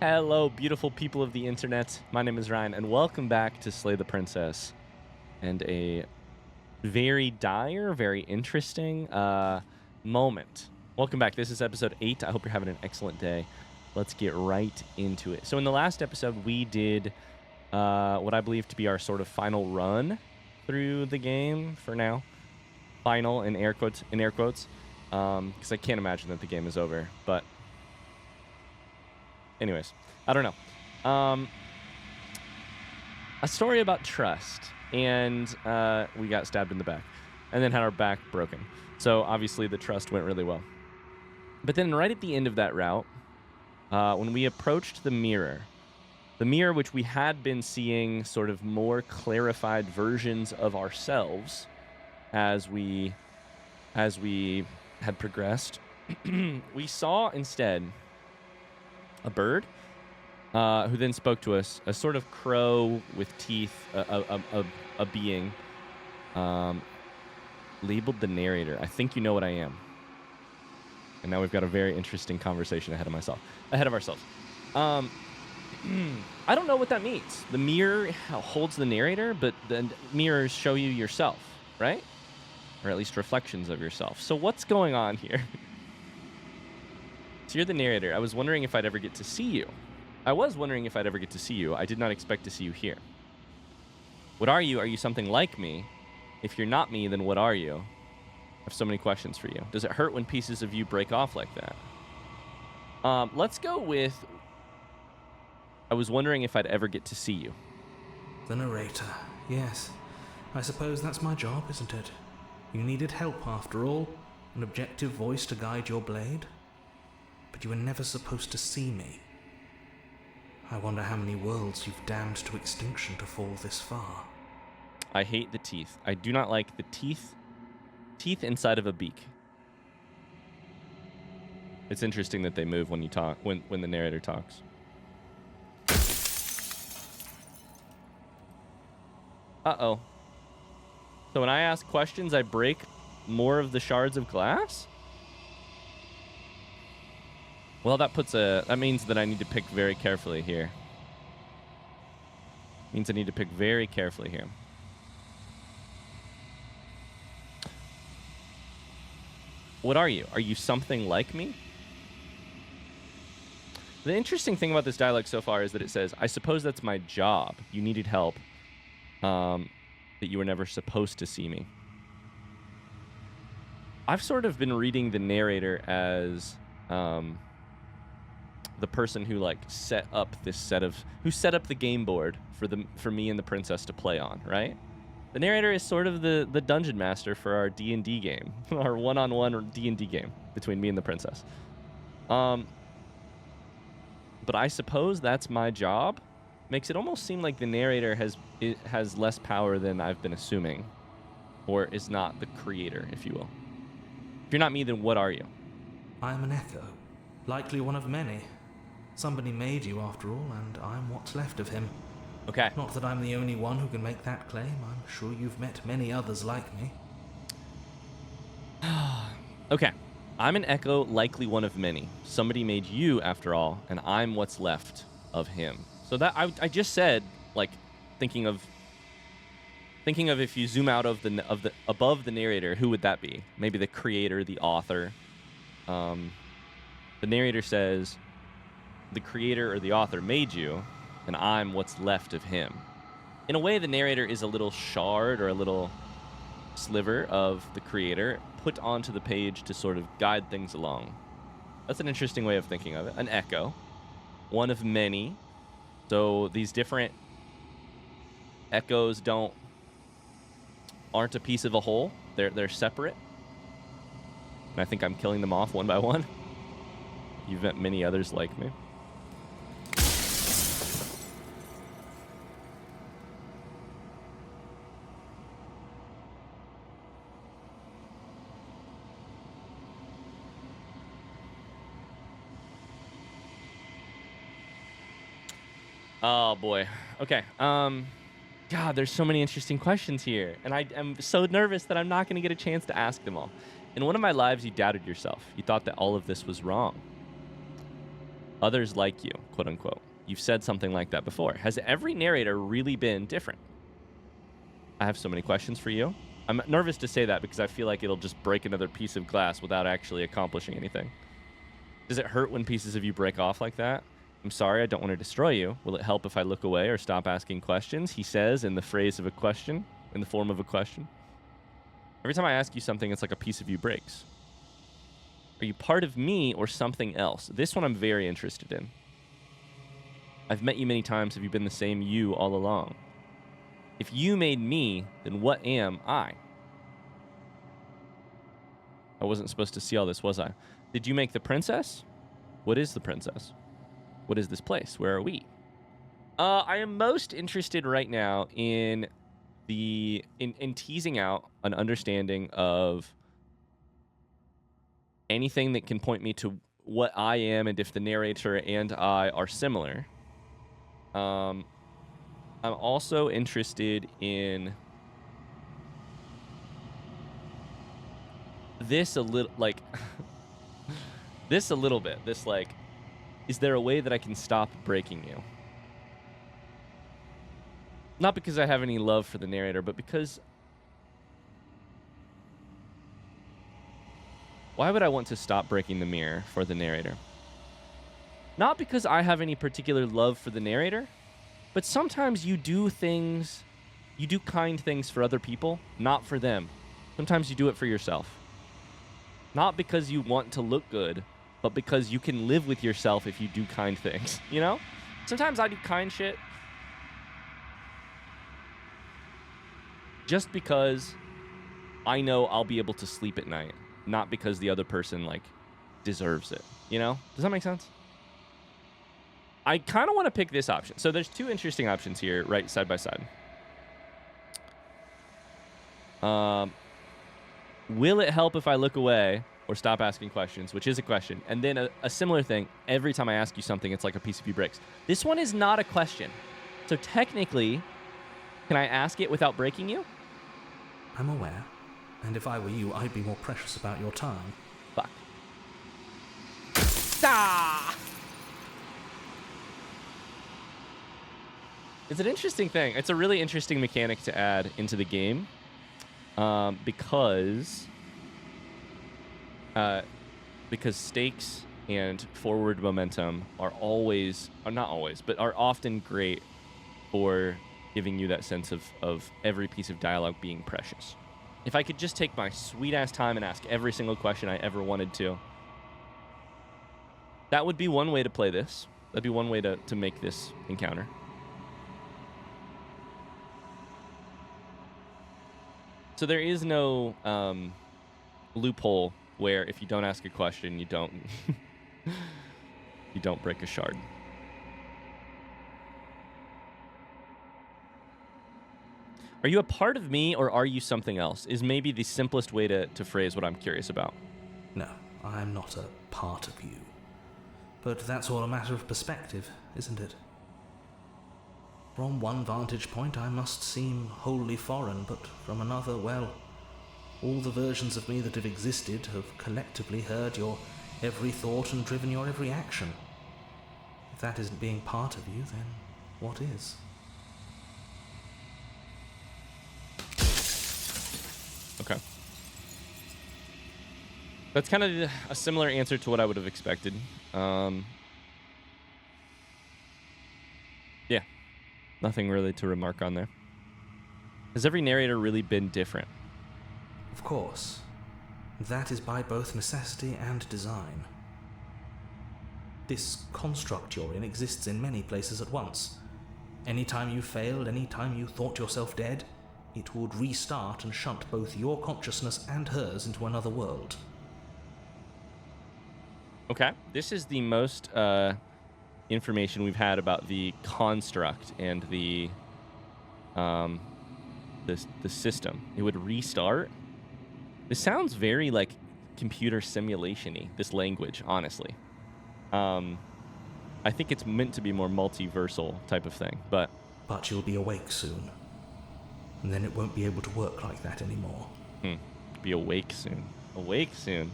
Hello, beautiful people of the internet. My name is Ryan, and welcome back to Slay the Princess. And a very dire, very interesting moment. Welcome back. This is episode 8. I hope you're having an excellent day. Let's get right into it. So in the last episode, we did what I believe to be our sort of final run through the game for now. Final in air quotes, because I can't imagine that the game is over, but anyways, I don't know. A story about trust, and we got stabbed in the back, and then had our back broken. So obviously the trust went really well. But then right at the end of that route, when we approached the mirror which we had been seeing sort of more clarified versions of ourselves as we had progressed, we saw instead a bird who then spoke to us, a sort of crow with teeth, a being labeled the narrator. I think you know what I am. And now we've got a very interesting conversation ahead of ourselves. I don't know what that means. The mirror holds the narrator, but the mirrors show you yourself, right? Or at least reflections of yourself. So what's going on here? So you're the narrator. I was wondering if I'd ever get to see you. I did not expect to see you here. What are you? Are you something like me? If you're not me, then what are you? I have so many questions for you. Does it hurt when pieces of you break off like that? Let's go with, I was wondering if I'd ever get to see you. The narrator. Yes. I suppose that's my job, isn't it? You needed help after all. An objective voice to guide your blade. But you were never supposed to see me. I wonder how many worlds you've damned to extinction to fall this far. I hate the teeth. I do not like the teeth inside of a beak. It's interesting that they move when you talk, when the narrator talks. Uh-oh. So when I ask questions, I break more of the shards of glass? Well, that means that I need to pick very carefully here. What are you? Are you something like me? The interesting thing about this dialogue so far is that it says, I suppose that's my job. You needed help. That you were never supposed to see me. I've sort of been reading the narrator as the person who set up the game board for me and the princess to play on, right? The narrator is sort of the dungeon master for our D&D game, our one-on-one D&D game between me and the princess. But I suppose that's my job. Makes it almost seem like the narrator has less power than I've been assuming, or is not the creator, if you will. If you're not me, then what are you? I am an echo, likely one of many. Somebody made you after all, and I'm what's left of him. Okay. Not that I'm the only one who can make that claim. I'm sure you've met many others like me. Okay. I'm an echo, likely one of many. Somebody made you after all, and I'm what's left of him. So that I just said, thinking of if you zoom out of the above the narrator, who would that be? Maybe the creator, the author. The narrator says, the creator or the author made you, and I'm what's left of him. In a way, the narrator is a little shard or a little sliver of the creator put onto the page to sort of guide things along. That's an interesting way of thinking of it. An echo, one of many. So these different echoes aren't a piece of a whole. They're separate. And I think I'm killing them off one by one. You've met many others like me. Oh boy. Okay. God, there's so many interesting questions here, and I am so nervous that I'm not going to get a chance to ask them all. In one of my lives, you doubted yourself. You thought that all of this was wrong. Others like you, quote unquote. You've said something like that before. Has every narrator really been different? I have so many questions for you. I'm nervous to say that because I feel like it'll just break another piece of glass without actually accomplishing anything. Does it hurt when pieces of you break off like that? I'm sorry, I don't want to destroy you. Will it help if I look away or stop asking questions? He says in the phrase of a question, in the form of a question. Every time I ask you something, it's like a piece of you breaks. Are you part of me or something else? This one I'm very interested in. I've met you many times. Have you been the same you all along? If you made me, then what am I? I wasn't supposed to see all this, was I? Did you make the princess? What is the princess? What is this place? Where are we? I am most interested right now in teasing out an understanding of anything that can point me to what I am and if the narrator and I are similar. I'm also interested in this a little, like, this a little bit. This, like, is there a way that I can stop breaking you? Not because I have any love for the narrator, but because... Why would I want to stop breaking the mirror for the narrator? Not because I have any particular love for the narrator, but sometimes you do things, you do kind things for other people, not for them. Sometimes you do it for yourself. Not because you want to look good, but because you can live with yourself if you do kind things, you know? Sometimes I do kind shit just because I know I'll be able to sleep at night, not because the other person, like, deserves it, you know? Does that make sense? I kind of want to pick this option. So there's two interesting options here, right side by side. Will it help if I look away or stop asking questions, which is a question. And then a similar thing, every time I ask you something, it's like a piece of you breaks. This one is not a question. So technically, can I ask it without breaking you? I'm aware. And if I were you, I'd be more precious about your time. Fuck. Ah! It's an interesting thing. It's a really interesting mechanic to add into the game because stakes and forward momentum are always, or not always, but are often great for giving you that sense of every piece of dialogue being precious. If I could just take my sweet-ass time and ask every single question I ever wanted to, that would be one way to play this. That'd be one way to make this encounter. So there is no loophole where if you don't ask a question, you don't you don't break a shard. Are you a part of me or are you something else? Is maybe the simplest way to phrase what I'm curious about. No, I'm not a part of you. But that's all a matter of perspective, isn't it? From one vantage point, I must seem wholly foreign, but from another, well, all the versions of me that have existed have collectively heard your every thought and driven your every action. If that isn't being part of you, then what is? Okay. That's kind of a similar answer to what I would have expected. Yeah. Nothing really to remark on there. Has every narrator really been different? Of course. That is by both necessity and design. This construct you're in exists in many places at once. Any time you failed, any time you thought yourself dead, it would restart and shunt both your consciousness and hers into another world. Okay. This is the most information we've had about the construct and the system. It would restart. This sounds very like computer simulation-y, this language, honestly. I think it's meant to be more multiversal type of thing, but you'll be awake soon. And then it won't be able to work like that anymore. Be awake soon. Awake soon.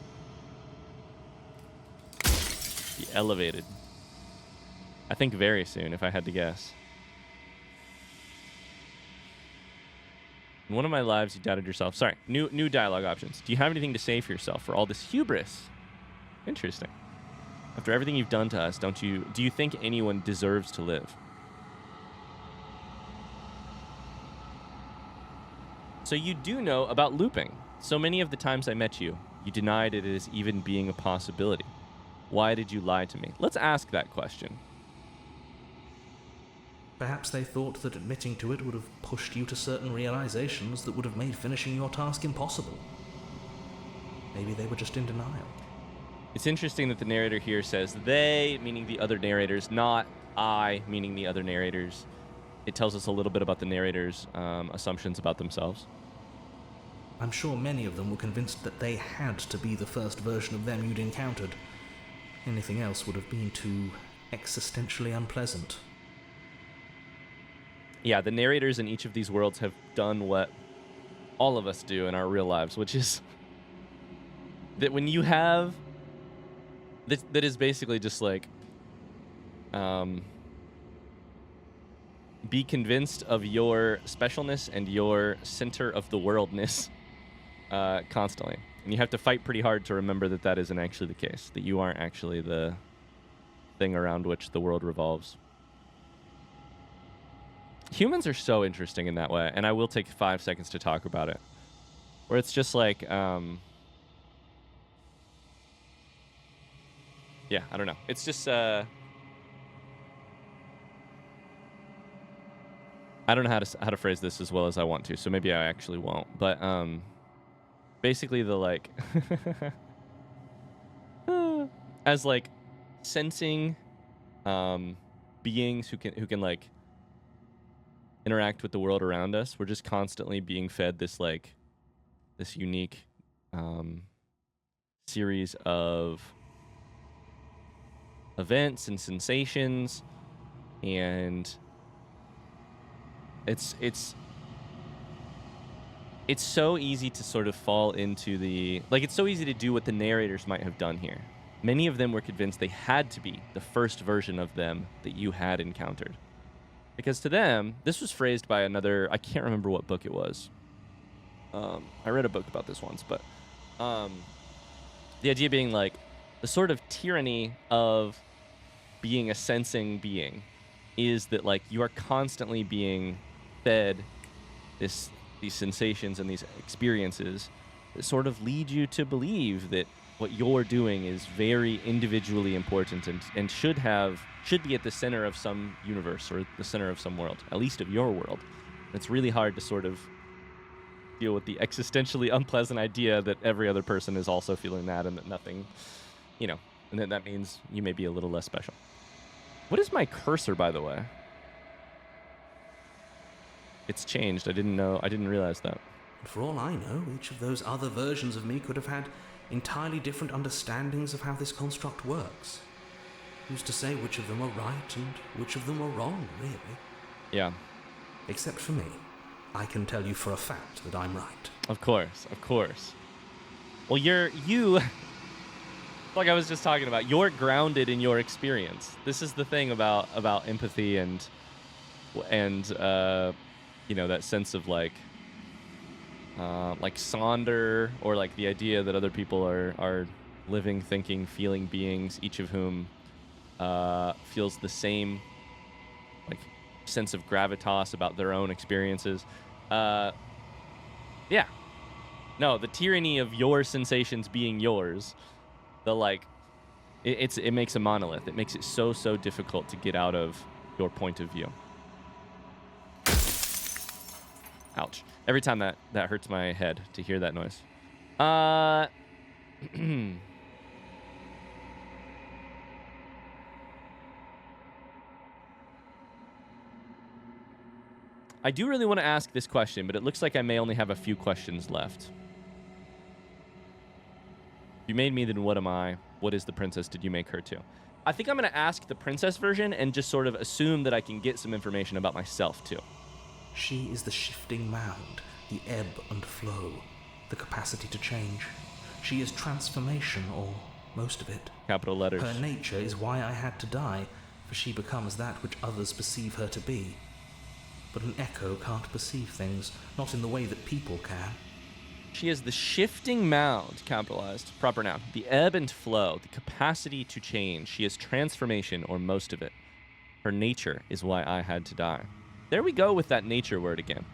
Be elevated. I think very soon, if I had to guess. In one of my lives, you doubted yourself. Sorry, new dialogue options. Do you have anything to say for yourself for all this hubris? Interesting. After everything you've done to us, do you think anyone deserves to live? So you do know about looping. So many of the times I met you, you denied it as even being a possibility. Why did you lie to me? Let's ask that question. Perhaps they thought that admitting to it would have pushed you to certain realizations that would have made finishing your task impossible. Maybe they were just in denial. It's interesting that the narrator here says they, meaning the other narrators, not I, meaning the other narrators. It tells us a little bit about the narrator's assumptions about themselves. I'm sure many of them were convinced that they had to be the first version of them you'd encountered. Anything else would have been too existentially unpleasant. Yeah, the narrators in each of these worlds have done what all of us do in our real lives, which is that when you have... That is basically just like... be convinced of your specialness and your center of the worldness constantly. And you have to fight pretty hard to remember that that isn't actually the case, that you aren't actually the thing around which the world revolves. Humans are so interesting in that way, and I will take 5 seconds to talk about it. Where it's just like, yeah, I don't know. It's just, I don't know how to phrase this as well as I want to, so maybe I actually won't. But basically the like, as like sensing beings who can like interact with the world around us, we're just constantly being fed this like this unique series of events and sensations, and it's so easy to sort of fall into the like it's so easy to do what the narrators might have done here. Many of them were convinced they had to be the first version of them that you had encountered. Because to them, this was phrased by another, I can't remember what book it was. I read a book about this once, but the idea being like the sort of tyranny of being a sensing being is that like you are constantly being fed these sensations and these experiences that sort of lead you to believe that what you're doing is very individually important and should be at the center of some universe or the center of some world, at least of your world. It's really hard to sort of deal with the existentially unpleasant idea that every other person is also feeling that and that nothing, and then that means you may be a little less special. What is my cursor, by the way? It's changed. I didn't realize that. For all I know, each of those other versions of me could have had entirely different understandings of how this construct works. Who's to say which of them are right and which of them are wrong, really? Yeah. Except for me. I can tell you for a fact that I'm right. Of course. Well, you like I was just talking about, you're grounded in your experience. This is the thing about empathy and that sense of like Sonder, or like the idea that other people are living, thinking, feeling beings, each of whom feels the same like sense of gravitas about their own experiences. Yeah. No, the tyranny of your sensations being yours, the like, it makes a monolith. It makes it so difficult to get out of your point of view. Ouch. Every time that hurts my head to hear that noise. I do really want to ask this question, but it looks like I may only have a few questions left. You made me, then what am I? What is the princess? Did you make her too? I think I'm going to ask the princess version and just sort of assume that I can get some information about myself too. She is the shifting mound, the ebb and flow, the capacity to change. She is transformation, or most of it. Capital letters. Her nature is why I had to die, for she becomes that which others perceive her to be. But an echo can't perceive things, not in the way that people can. She is the shifting mound, capitalized, proper noun, the ebb and flow, the capacity to change. She is transformation, or most of it. Her nature is why I had to die. There we go with that nature word again.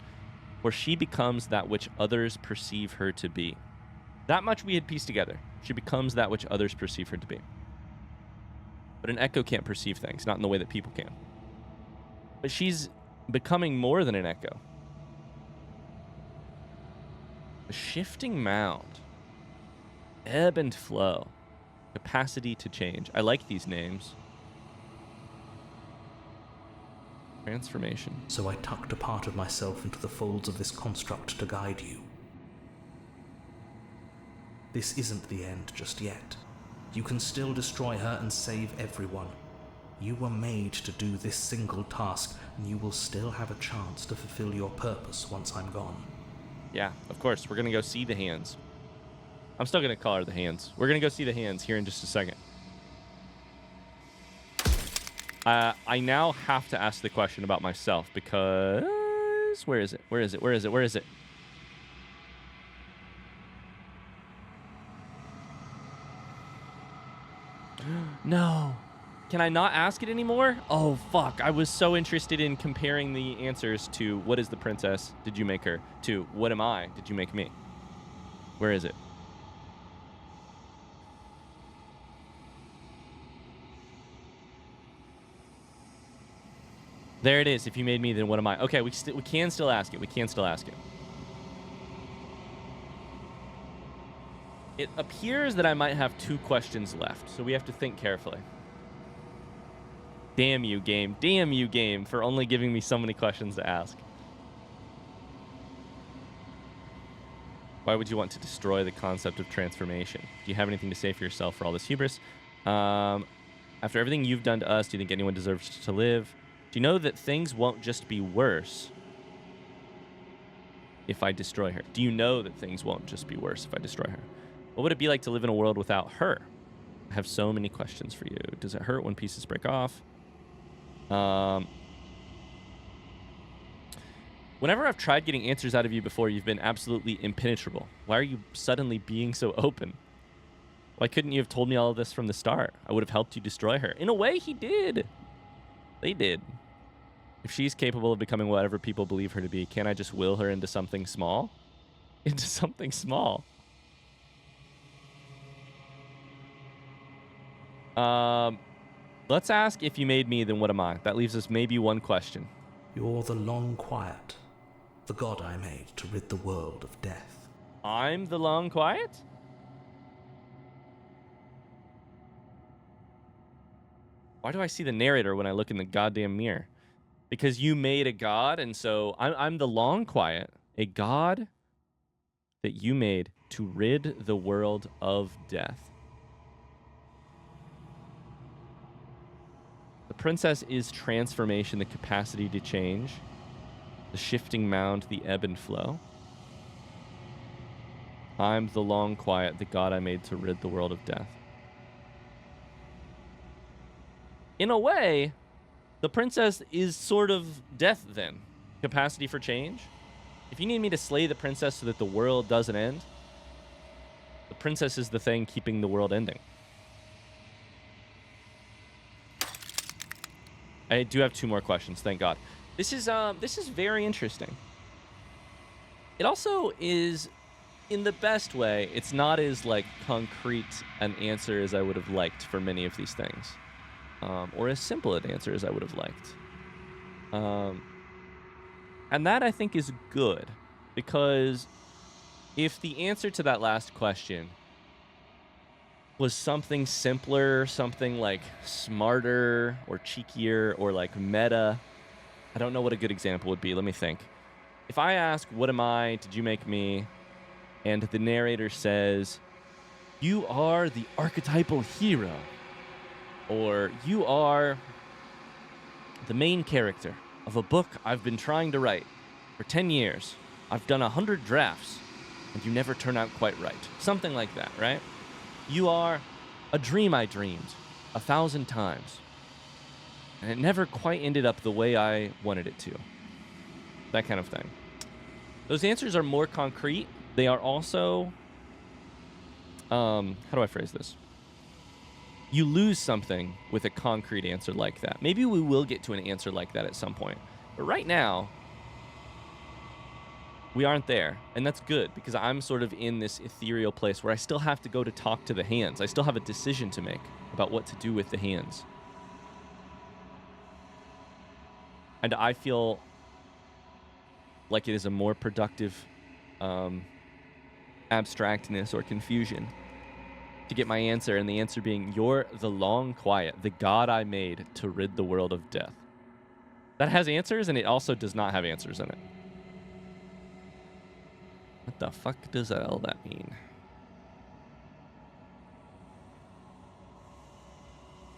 For she becomes that which others perceive her to be. That much we had pieced together. She becomes that which others perceive her to be. But an echo can't perceive things, not in the way that people can. But she's becoming more than an echo. A shifting mound. Ebb and flow. Capacity to change. I like these names. Transformation. So I tucked a part of myself into the folds of this construct to guide you. This isn't the end just yet. You can still destroy her and save everyone. You were made to do this single task, and you will still have a chance to fulfill your purpose once I'm gone. Yeah, of course. We're going to go see the hands. I'm still going to call her the hands. We're going to go see the hands here in just a second. I now have to ask the question about myself because... Where is it? Where is it? Where is it? Where is it? No. Can I not ask it anymore? Oh, fuck. I was so interested in comparing the answers to what is the princess? Did you make her? To what am I? Did you make me? Where is it? There it is. If you made me, then what am I? Okay, we can still ask it. We can still ask it. It appears that I might have 2 questions left, so we have to think carefully. Damn you, game. Damn you, game, for only giving me so many questions to ask. Why would you want to destroy the concept of transformation? Do you have anything to say for yourself for all this hubris? After everything you've done to us, do you think anyone deserves to live? Do you know that things won't just be worse if I destroy her? Do you know that things won't just be worse if I destroy her? What would it be like to live in a world without her? I have so many questions for you. Does it hurt when pieces break off? Whenever I've tried getting answers out of you before, you've been absolutely impenetrable. Why are you suddenly being so open? Why couldn't you have told me all of this from the start? I would have helped you destroy her. In a way, he did. They did. If she's capable of becoming whatever people believe her to be, can't I just will her into something small? Into something small. Let's ask if you made me, then what am I? That leaves us maybe one question. You're the long quiet, the god I made to rid the world of death. I'm the long quiet? Why do I see the narrator when I look in the goddamn mirror? Because you made a god, and so I'm the long quiet, a god that you made to rid the world of death. The princess is transformation, the capacity to change, the shifting mound, the ebb and flow. I'm the long quiet, the god I made to rid the world of death. In a way, the princess is sort of death then. Capacity for change. If you need me to slay the princess so that the world doesn't end, the princess is the thing keeping the world ending. I do have 2 more questions, thank God. This is very interesting. It also is, in the best way, it's not as like concrete an answer as I would have liked for many of these things. Or as simple an answer as I would have liked. And that, I think, is good. Because if the answer to that last question was something simpler, something like smarter or cheekier or like meta, I don't know what a good example would be. Let me think. If I ask, what am I? Did you make me? And the narrator says, you are the archetypal hero. Or you are the main character of a book I've been trying to write for 10 years. I've done 100 drafts, and you never turn out quite right. Something like that, right? You are a dream I dreamed 1,000 times. and it never quite ended up the way I wanted it to. That kind of thing. Those answers are more concrete. They are also, how do I phrase this? You lose something with a concrete answer like that. Maybe we will get to an answer like that at some point. But right now, we aren't there. And that's good, because I'm sort of in this ethereal place where I still have to go to talk to the hands. I still have a decision to make about what to do with the hands. And I feel like it is a more productive abstractness or confusion to get my answer, and the answer being, you're the long quiet, the god I made to rid the world of death. That has answers, and it also does not have answers in it. What the fuck does all that mean?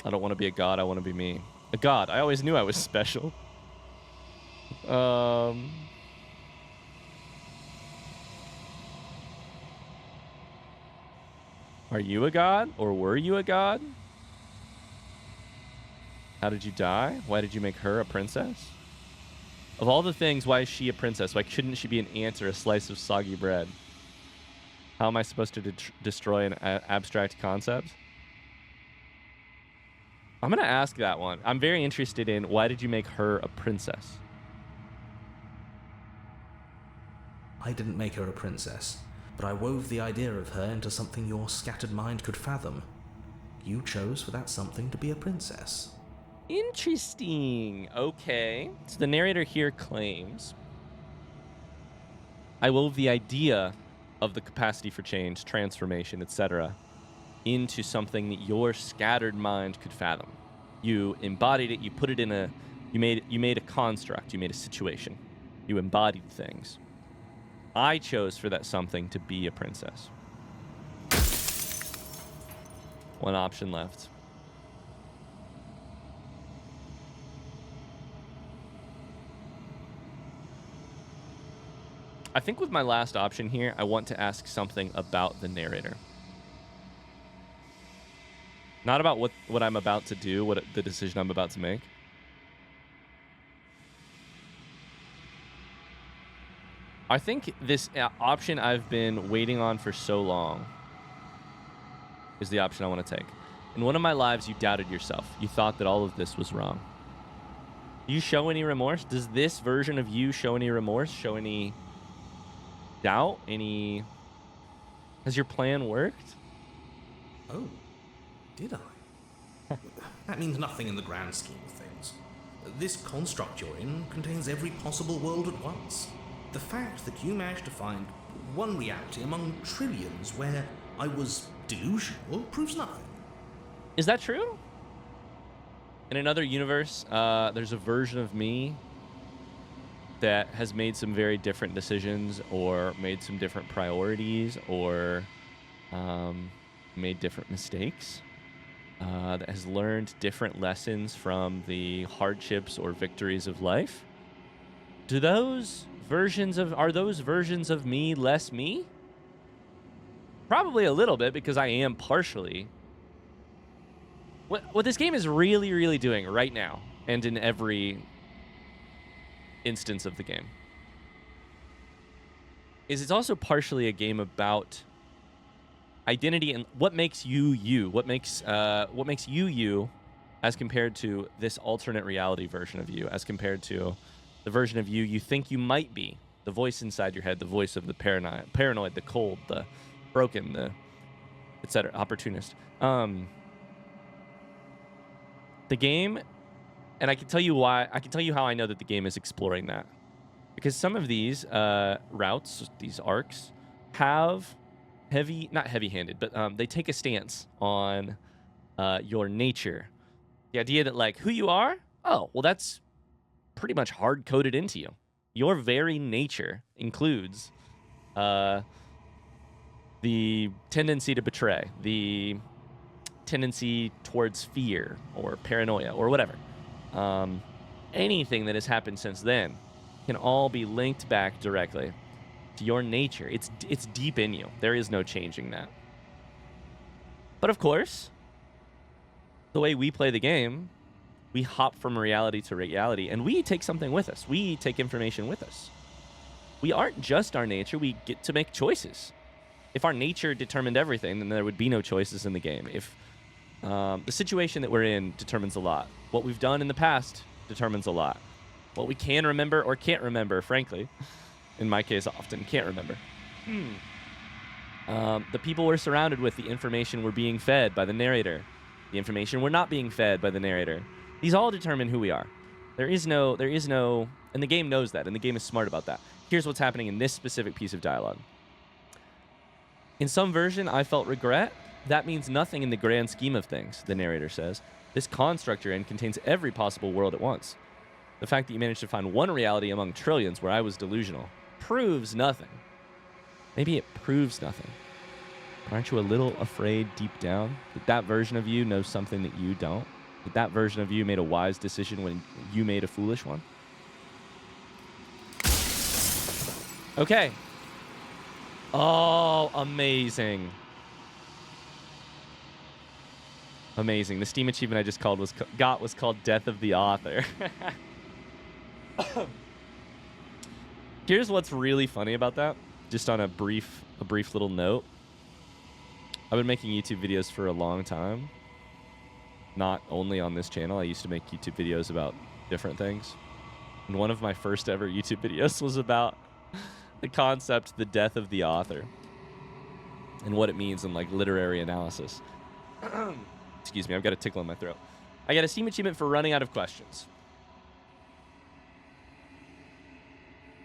I don't want to be a god, I want to be me. A god. I always knew I was special. Are you a god? Or were you a god? How did you die? Why did you make her a princess? Of all the things, why is she a princess? Why shouldn't she be an ant or a slice of soggy bread? How am I supposed to destroy an abstract concept? I'm going to ask that one. I'm very interested in, why did you make her a princess? I didn't make her a princess, but I wove the idea of her into something your scattered mind could fathom. You chose for that something to be a princess. Interesting. Okay. So the narrator here claims, I wove the idea of the capacity for change, transformation, etc., into something that your scattered mind could fathom. You embodied it. You put it in a. You made a construct. You made a situation. You embodied things. I chose for that something to be a princess. One option left. I think with my last option here, I want to ask something about the narrator. Not about what I'm about to do, what the decision I'm about to make. I think this option I've been waiting on for so long is the option I want to take. In one of my lives, you doubted yourself. You thought that all of this was wrong. Do you show any remorse? Does this version of you show any remorse? Show any doubt? Any... Has your plan worked? Oh, did I? That means nothing in the grand scheme of things. This construct you're in contains every possible world at once. The fact that you managed to find one reality among trillions where I was delusional proves nothing. Is that true? In another universe, there's a version of me that has made some very different decisions, or made some different priorities, or made different mistakes, that has learned different lessons from the hardships or victories of life. Are those versions of me less me? Probably a little bit, because I am partially. What this game is really, really doing right now, and in every instance of the game, is it's also partially a game about identity and what makes you you. What makes you you, as compared to this alternate reality version of you, as compared to the version of you you think you might be. The voice inside your head, the voice of the paranoid, the cold, the broken, the etc. opportunist. The game, and I can tell you why. I can tell you how I know that the game is exploring that, because some of these routes, these arcs, have not heavy-handed, but they take a stance on your nature. The idea that, like, who you are, oh, well, that's pretty much hard-coded into you. Your very nature includes the tendency to betray, the tendency towards fear or paranoia or whatever. Anything that has happened since then can all be linked back directly to your nature. It's deep in you. There is no changing that. But of course, the way we play the game, We hop from reality to reality, and we take something with us. We take information with us. We aren't just our nature. We get to make choices. If our nature determined everything, then there would be no choices in the game. If the situation that we're in determines a lot. What we've done in the past determines a lot. What we can remember or can't remember, frankly. In my case, often can't remember. The people we're surrounded with, the information we're being fed by the narrator, the information we're not being fed by the narrator. These all determine who we are. There is no, and the game knows that, and the game is smart about that. Here's what's happening in this specific piece of dialogue. In some version, I felt regret. That means nothing in the grand scheme of things, the narrator says. This construct you're in contains every possible world at once. The fact that you managed to find one reality among trillions where I was delusional proves nothing. Maybe it proves nothing. But aren't you a little afraid deep down that that version of you knows something that you don't? That that version of you made a wise decision when you made a foolish one? Okay. Oh, amazing. Amazing. The Steam achievement I just got was called Death of the Author. Here's what's really funny about that. Just on a brief little note. I've been making YouTube videos for a long time. Not only on this channel. I used to make YouTube videos about different things. And one of my first ever YouTube videos was about the concept, the death of the author. And what it means in like literary analysis. Excuse me, I've got a tickle in my throat. I got a Steam achievement for running out of questions.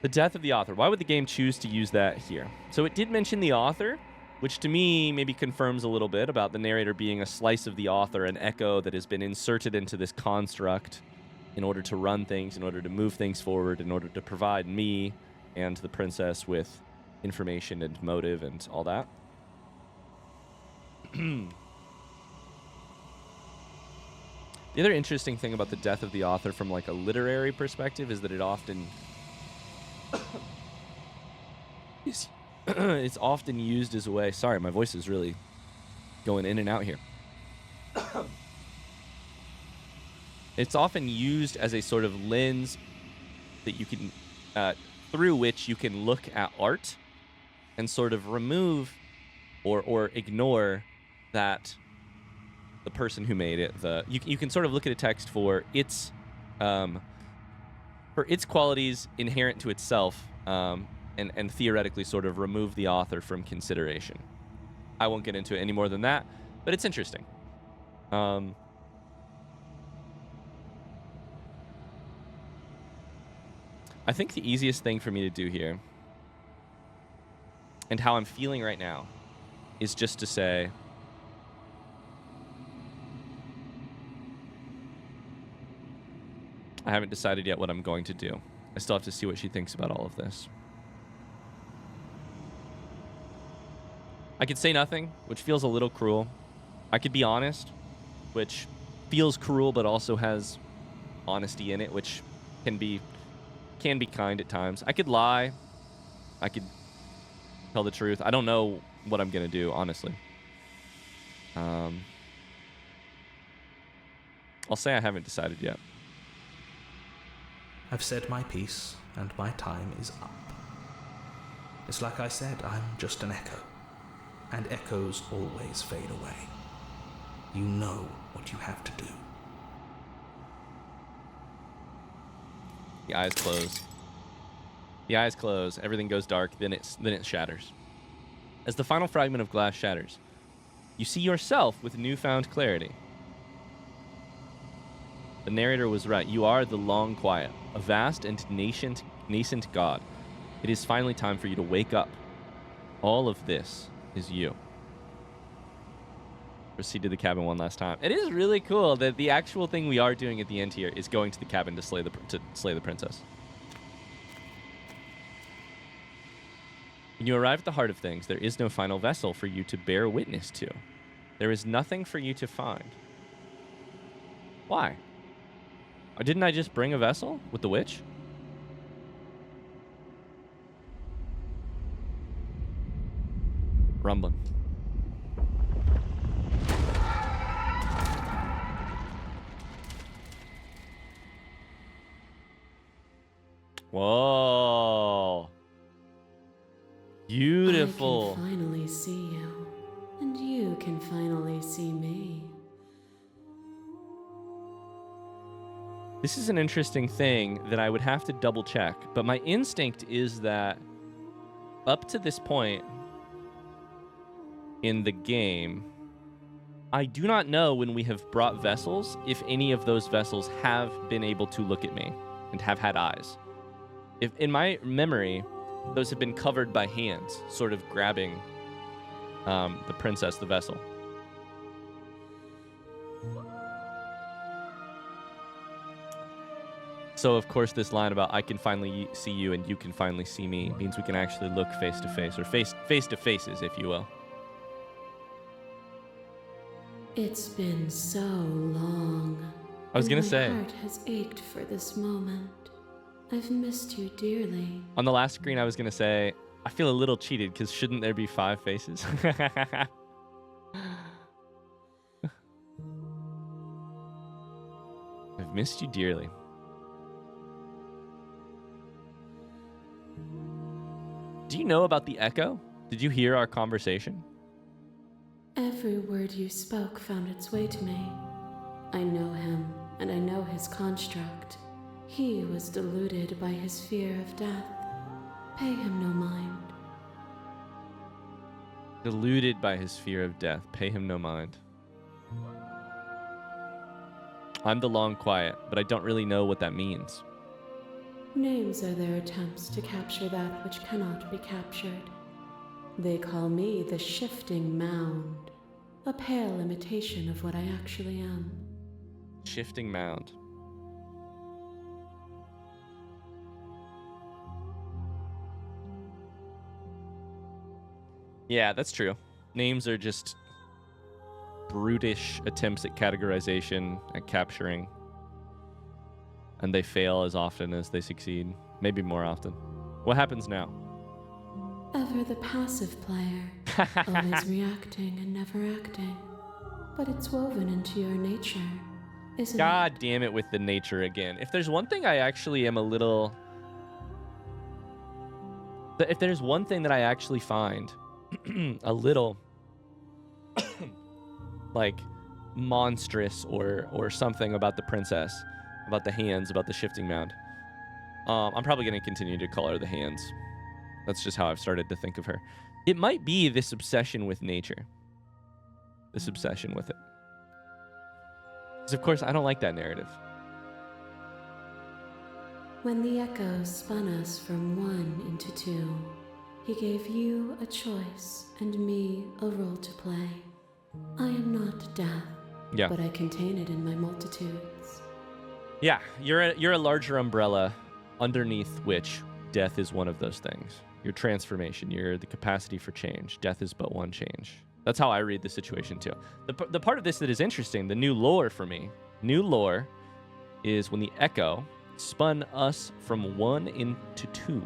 The death of the author. Why would the game choose to use that here? So it did mention the author, which to me maybe confirms a little bit about the narrator being a slice of the author, an echo that has been inserted into this construct in order to run things, in order to move things forward, in order to provide me and the princess with information and motive and all that. The other interesting thing about the death of the author from like a literary perspective is that it often it's often used as a way. Sorry, my voice is really going in and out here. It's often used as a sort of lens that you can, through which you can look at art and sort of remove or ignore that the person who made it. You can sort of look at a text for its qualities inherent to itself, and theoretically sort of remove the author from consideration. I won't get into it any more than that, but it's interesting. I think the easiest thing for me to do here, and how I'm feeling right now, is just to say, I haven't decided yet what I'm going to do. I still have to see what she thinks about all of this. I could say nothing, which feels a little cruel. I could be honest, which feels cruel but also has honesty in it, which can be kind at times. I could lie. I could tell the truth. I don't know what I'm going to do, honestly. I'll say I haven't decided yet. I've said my piece, and my time is up. It's like I said, I'm just an echo. And echoes always fade away. You know what you have to do. The eyes close. The eyes close. Everything goes dark. Then it shatters. As the final fragment of glass shatters, you see yourself with newfound clarity. The narrator was right. You are the long quiet, a vast and nascent god. It is finally time for you to wake up. All of this is you. Proceed to the cabin one last time. It is really cool that the actual thing we are doing at the end here is going to the cabin to slay the princess. When you arrive at the heart of things, there is no final vessel for you to bear witness to. There is nothing for you to find. Why? Didn't I just bring a vessel with the witch? Rumbling. Whoa. Beautiful. I can finally see you, and you can finally see me. This is an interesting thing that I would have to double check, but my instinct is that up to this point in the game, I do not know when we have brought vessels if any of those vessels have been able to look at me and have had eyes. If in my memory, those have been covered by hands, sort of grabbing the princess, the vessel. So, of course, this line about I can finally see you and you can finally see me means we can actually look face to face, or face to faces, if you will. It's been so long. I was going to say. My heart has ached for this moment. I've missed you dearly. On the last screen, I was going to say, I feel a little cheated because shouldn't there be 5 faces? I've missed you dearly. Do you know about the echo? Did you hear our conversation? Every word you spoke found its way to me. I know him, and I know his construct. He was deluded by his fear of death. Pay him no mind. Deluded by his fear of death. Pay him no mind. I'm the long quiet, but I don't really know what that means. Names are their attempts to capture that which cannot be captured. They call me the shifting mound, a pale imitation of what I actually am. Shifting mound. Yeah, that's true. Names are just brutish attempts at categorization, at capturing. And they fail as often as they succeed. Maybe more often. What happens now? Ever the passive player, always reacting and never acting. But it's woven into your nature, isn't it? God damn it with the nature again. If there's one thing I actually am a little... If there's one thing that I actually find a little like monstrous or something about the princess, about the hands, about the shifting mound, I'm probably going to continue to call her the hands. That's just how I've started to think of her. It might be this obsession with nature. This obsession with it. Because, of course, I don't like that narrative. When the echo spun us from one into two, he gave you a choice and me a role to play. I am not death, Yeah. but I contain it in my multitudes. Yeah, you're a larger umbrella underneath which death is one of those things. Your transformation, the capacity for change. Death is but one change. That's how I read the situation too. The part of this that is interesting, the new lore for me, new lore is when the echo spun us from one into two.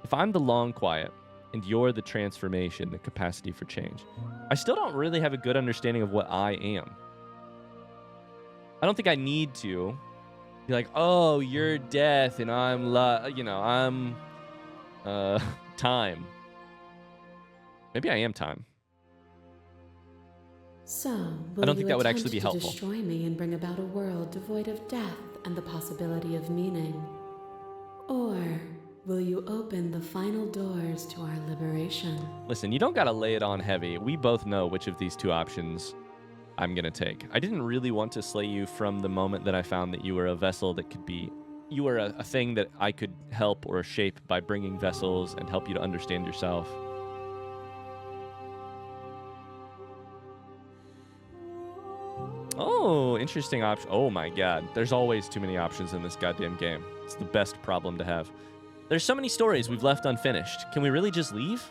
If I'm the long quiet and you're the transformation, the capacity for change, I still don't really have a good understanding of what I am. I don't think I need to be like, oh, you're death and I'm time. Maybe I am time. So, I don't think that would actually be to helpful. Destroy me and bring about a world devoid of death and the possibility of meaning? Or will you open the final doors to our liberation? Listen, you don't gotta lay it on heavy. We both know which of these two options I'm gonna take. I didn't really want to slay you from the moment that I found that you were a vessel that could be... You were a thing that I could help or shape by bringing vessels and help you to understand yourself. Oh, interesting option. Oh my god. There's always too many options in this goddamn game. It's the best problem to have. There's so many stories we've left unfinished. Can we really just leave?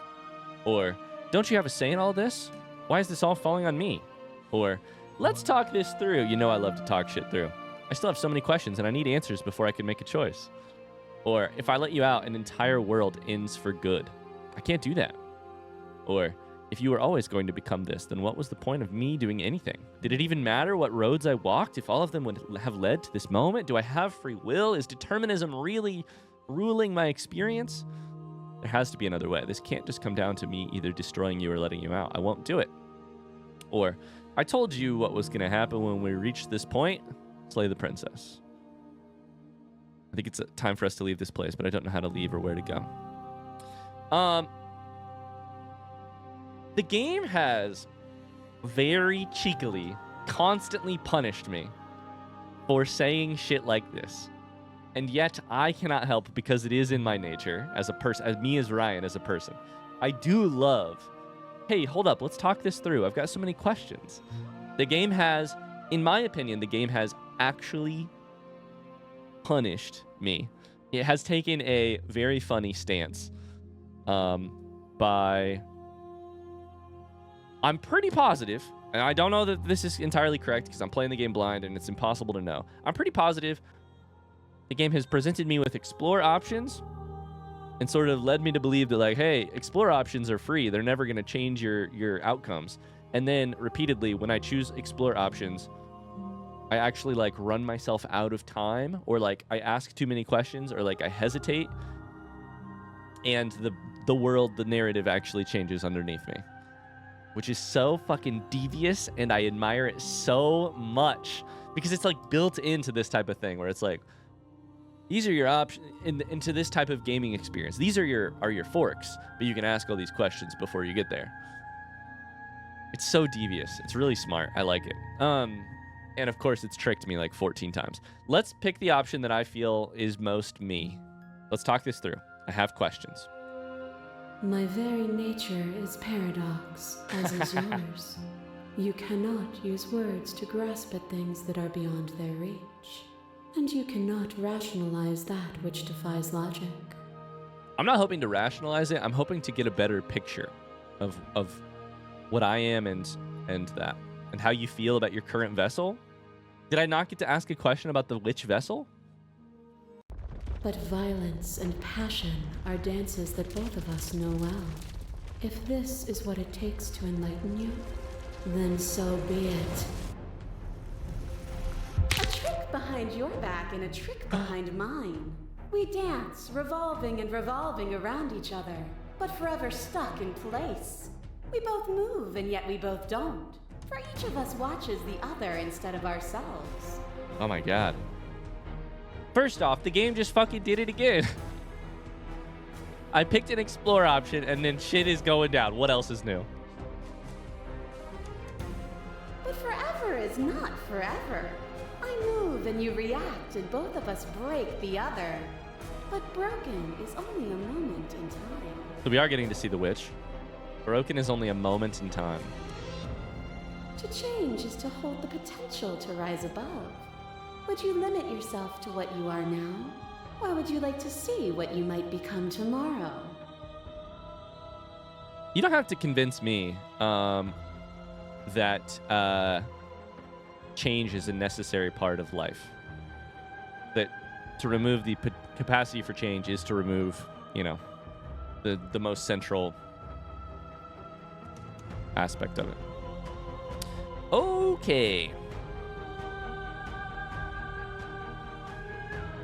Or, don't you have a say in all this? Why is this all falling on me? Or, let's talk this through. You know I love to talk shit through. I still have so many questions and I need answers before I can make a choice. Or, if I let you out, an entire world ends for good. I can't do that. Or, If you were always going to become this, then what was the point of me doing anything? Did it even matter what roads I walked if all of them would have led to this moment? Do I have free will? Is determinism really ruling my experience? There has to be another way. This can't just come down to me either destroying you or letting you out. I won't do it. Or, I told you what was going to happen when we reached this point. Slay the princess. I think it's time for us to leave this place, but I don't know how to leave or where to go. The game has very cheekily constantly punished me for saying shit like this. And yet I cannot help, because it is in my nature as a person, as me as Ryan as a person. I do love, hey, hold up, let's talk this through. I've got so many questions. The game has, in my opinion, the game has actually punished me. It has taken a very funny stance by... I'm pretty positive, and I don't know that this is entirely correct because I'm playing the game blind and it's impossible to know. I'm pretty positive the game has presented me with explore options and sort of led me to believe that, like, hey, explore options are free. They're never going to change your outcomes. And then repeatedly, when I choose explore options, I actually, like, run myself out of time, or, like, I ask too many questions, or, like, I hesitate, and the world, the narrative actually changes underneath me. Which is so fucking devious, and I admire it so much because it's like built into this type of thing where it's like, these are your options into this type of gaming experience. These are your forks, but you can ask all these questions before you get there. It's so devious. It's really smart. I like it. And of course, it's tricked me like 14 times. Let's pick the option that I feel is most me. Let's talk this through. I have questions. My very nature is paradox, as is yours. You cannot use words to grasp at things that are beyond their reach, and you cannot rationalize that which defies logic. I'm not hoping to rationalize it. I'm hoping to get a better picture of what I am and that, and how you feel about your current vessel. Did I not get to ask a question about the witch vessel? But violence and passion are dances that both of us know well. If this is what it takes to enlighten you, then so be it. A trick behind your back and a trick behind mine. We dance, revolving and revolving around each other, but forever stuck in place. We both move, and yet we both don't. For each of us watches the other instead of ourselves. Oh my god. First off, the game just fucking did it again. I picked an explore option, and then shit is going down. What else is new? But forever is not forever. I move and you react, and both of us break the other. But broken is only a moment in time. So we are getting to see the witch. Broken is only a moment in time. To change is to hold the potential to rise above. Would you limit yourself to what you are now? Or would you like to see what you might become tomorrow? You don't have to convince me that change is a necessary part of life. That to remove the capacity for change is to remove, you know, the most central aspect of it. Okay.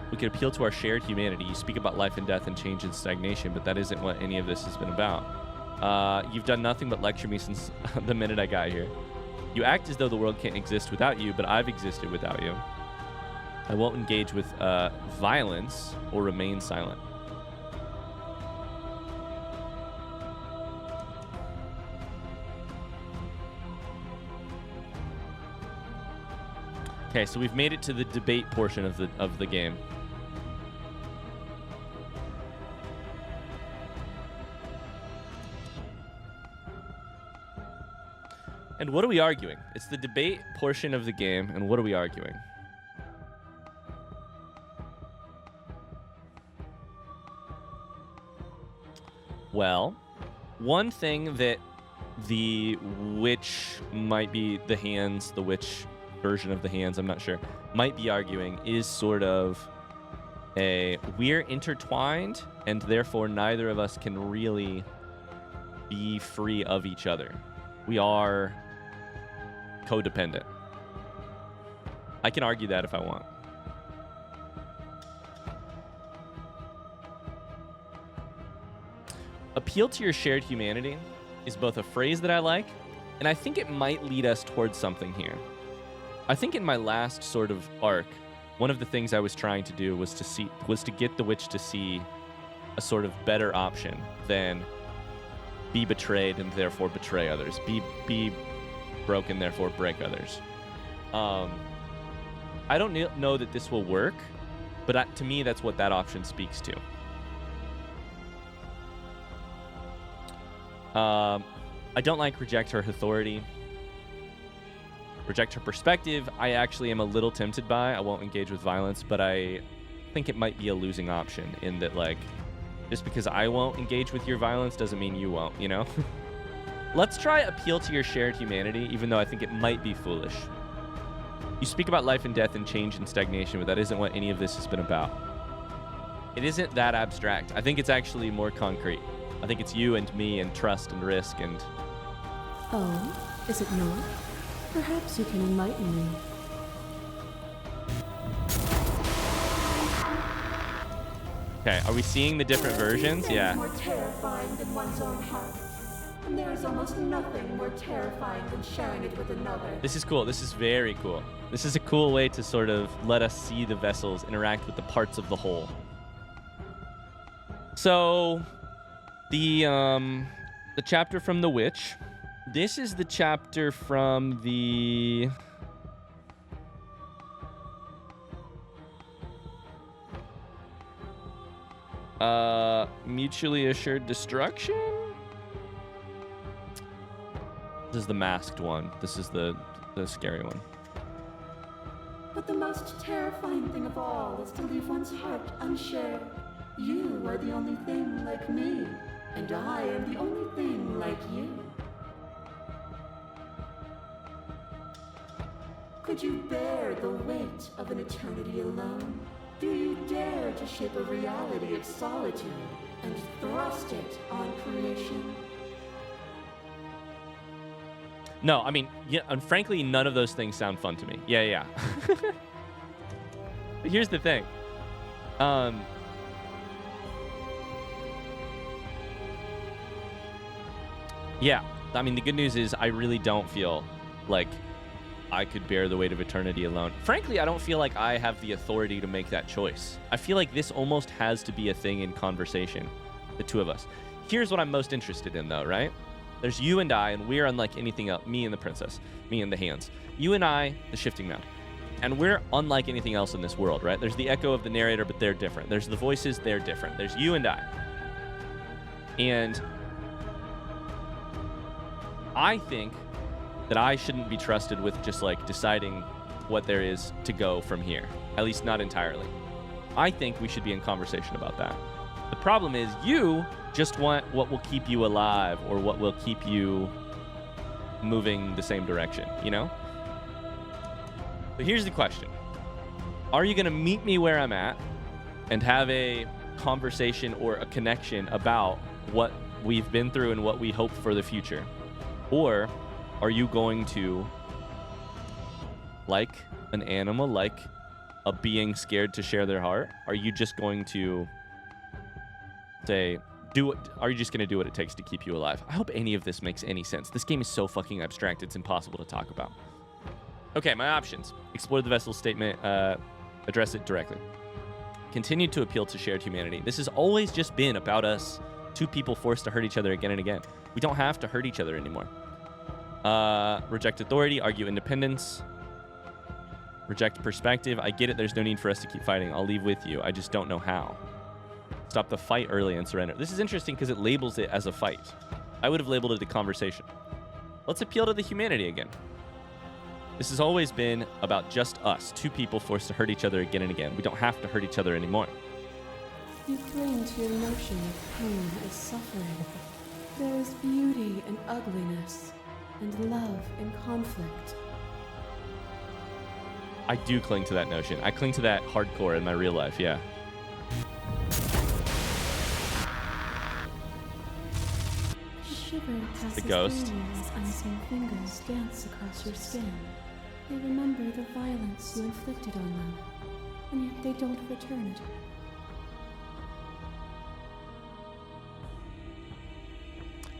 We could appeal to our shared humanity. You speak about life and death and change and stagnation, but that isn't what any of this has been about. You've done nothing but lecture me since the minute I got here. You act as though the world can't exist without you, but I've existed without you. I won't engage with violence or remain silent. Okay, so we've made it to the debate portion of the game. And what are we arguing? It's the debate portion of the game, and what are we arguing? Well, one thing that the witch might be the hands, the witch version of the hands, I'm not sure, might be arguing is sort of we're intertwined, and therefore neither of us can really be free of each other. We are codependent. I can argue that if I want. Appeal to your shared humanity is both a phrase that I like, and I think it might lead us towards something here. I think in my last sort of arc, one of the things I was trying to do was to get the witch to see a sort of better option than be betrayed and therefore betray others. Be broken, therefore break others. I don't know that this will work, but to me, that's what that option speaks to. I don't like reject her authority. Reject her perspective, I actually am a little tempted by. I won't engage with violence, but I think it might be a losing option in that, like, just because I won't engage with your violence doesn't mean you won't, you know? Let's try appeal to your shared humanity, even though I think it might be foolish. You speak about life and death and change and stagnation, but that isn't what any of this has been about. It isn't that abstract. I think it's actually more concrete. I think it's you and me and trust and risk and... Oh, is it not? Perhaps you can enlighten me. Okay, are we seeing the different versions? Yeah. More terrifying than one's own heart. And there is almost nothing more terrifying than sharing it with another. This is cool. This is very cool. This is a cool way to sort of let us see the vessels interact with the parts of the whole. So, the chapter from the witch. This is the chapter from the... mutually assured destruction? This is the masked one. This is the scary one. But the most terrifying thing of all is to leave one's heart unshared. You are the only thing like me, and I am the only thing like you. Could you bear the weight of an eternity alone? Do you dare to shape a reality of solitude and thrust it on creation? No, I mean, yeah, and frankly, none of those things sound fun to me. Yeah. But here's the thing. Yeah, I mean, the good news is I really don't feel like I could bear the weight of eternity alone. Frankly, I don't feel like I have the authority to make that choice. I feel like this almost has to be a thing in conversation, the two of us. Here's what I'm most interested in, though, right? There's you and I, and we're unlike anything else. Me and the princess. Me and the hands. You and I, the shifting mound. And we're unlike anything else in this world, right? There's the echo of the narrator, but they're different. There's the voices, they're different. There's you and I. And I think that I shouldn't be trusted with just like deciding what there is to go from here. At least not entirely. I think we should be in conversation about that. The problem is you just want what will keep you alive or what will keep you moving the same direction, you know? But here's the question. Are you going to meet me where I'm at and have a conversation or a connection about what we've been through and what we hope for the future? Or are you going to, like an animal, like a being scared to share their heart, are you just going to say, are you just going to do what it takes to keep you alive? I hope any of this makes any sense. This game is so fucking abstract, it's impossible to talk about. Okay, my options. Explore the vessel's statement, address it directly. Continue to appeal to shared humanity. This has always just been about us, two people forced to hurt each other again and again. We don't have to hurt each other anymore. Reject authority, argue independence, reject perspective. I get it, there's no need for us to keep fighting. I'll leave with you. I just don't know how. Stop the fight early and surrender. This is interesting because it labels it as a fight. I would have labeled it a conversation. Let's appeal to the humanity again. This has always been about just us, two people forced to hurt each other again and again. We don't have to hurt each other anymore. You cling to your notion of pain as suffering. There is beauty in ugliness, and love in conflict. I do cling to that notion. I cling to that hardcore in my real life, yeah. shiver passes The ghost. through you as unseen fingers dance across your skin. They remember the violence you inflicted on them, and yet they don't return it.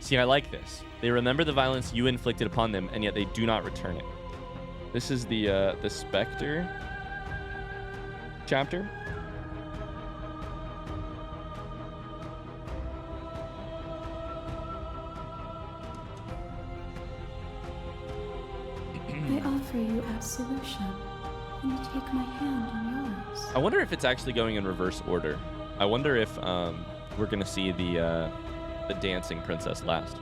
See, I like this. They remember the violence you inflicted upon them, and yet they do not return it. This is the Spectre chapter. I offer you absolution, and you take my hand in yours. I wonder if it's actually going in reverse order. I wonder if we're gonna see the dancing princess last.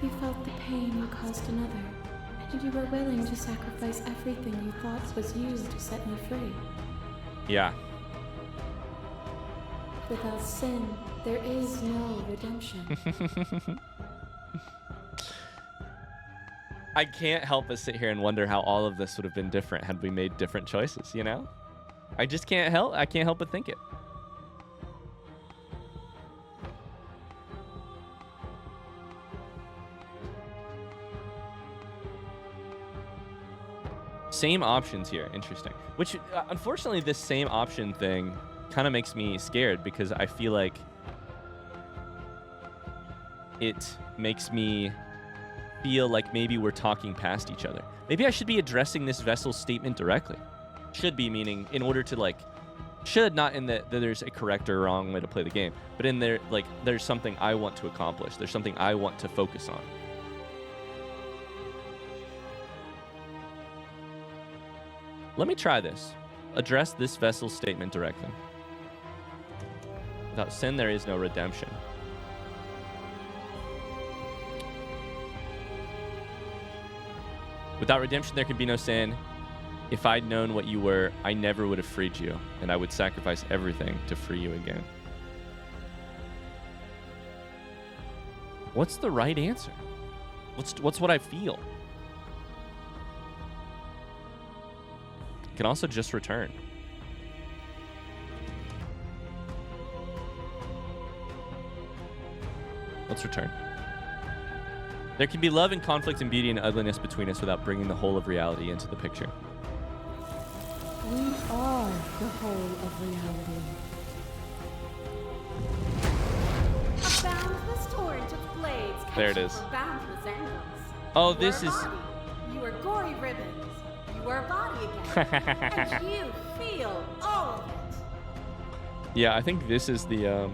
You felt the pain you caused another, and you were willing to sacrifice everything you thought was you to set me free. Yeah. Without sin, there is no redemption. I can't help but sit here and wonder how all of this would have been different had we made different choices, you know? I just can't help but think it. Same options here. Interesting. Which, unfortunately, this same option thing kind of makes me scared because I feel like it makes me feel like maybe we're talking past each other. Maybe I should be addressing this vessel's statement directly. Should be meaning in order to like, should not in that there's a correct or wrong way to play the game, but in there, like, there's something I want to accomplish. There's something I want to focus on. Let me try this. Address this vessel's statement directly. Without sin, there is no redemption. Without redemption, there can be no sin. If I'd known what you were, I never would have freed you, and I would sacrifice everything to free you again. What's the right answer? What's what I feel? Can also just return. Let's return. There can be love and conflict and beauty and ugliness between us without bringing the whole of reality into the picture. We are the whole of reality. A boundless torrent of blades There it catching is. from boundless angles. Oh, You this are is... body. You are gory ribbons. You are body again. And you feel all of it. Yeah, I think this is the...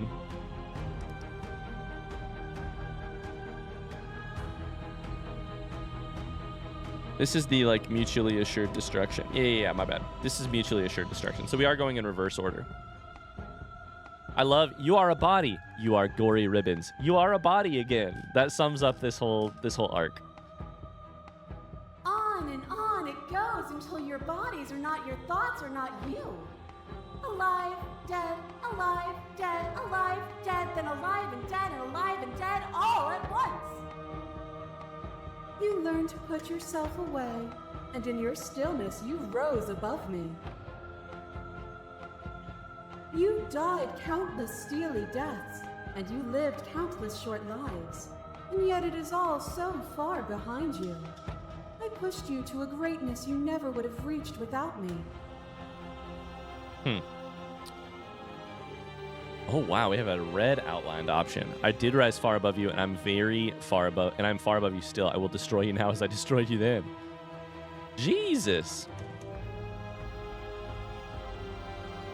This is the, like, mutually assured destruction. Yeah, my bad. This is mutually assured destruction. So we are going in reverse order. I love, you are a body. You are gory ribbons. You are a body again. That sums up this whole arc. On and on it goes until your bodies are not your thoughts or not you. Alive, dead, alive, dead, alive, dead, then alive and dead and alive and dead all at once. You learn to put yourself away, and in your stillness you rose above me. You died countless steely deaths, and you lived countless short lives, and yet it is all so far behind you. I pushed you to a greatness you never would have reached without me. Oh wow, we have a red outlined option. I did rise far above you, and I'm far above you still. I will destroy you now as I destroyed you then. Jesus.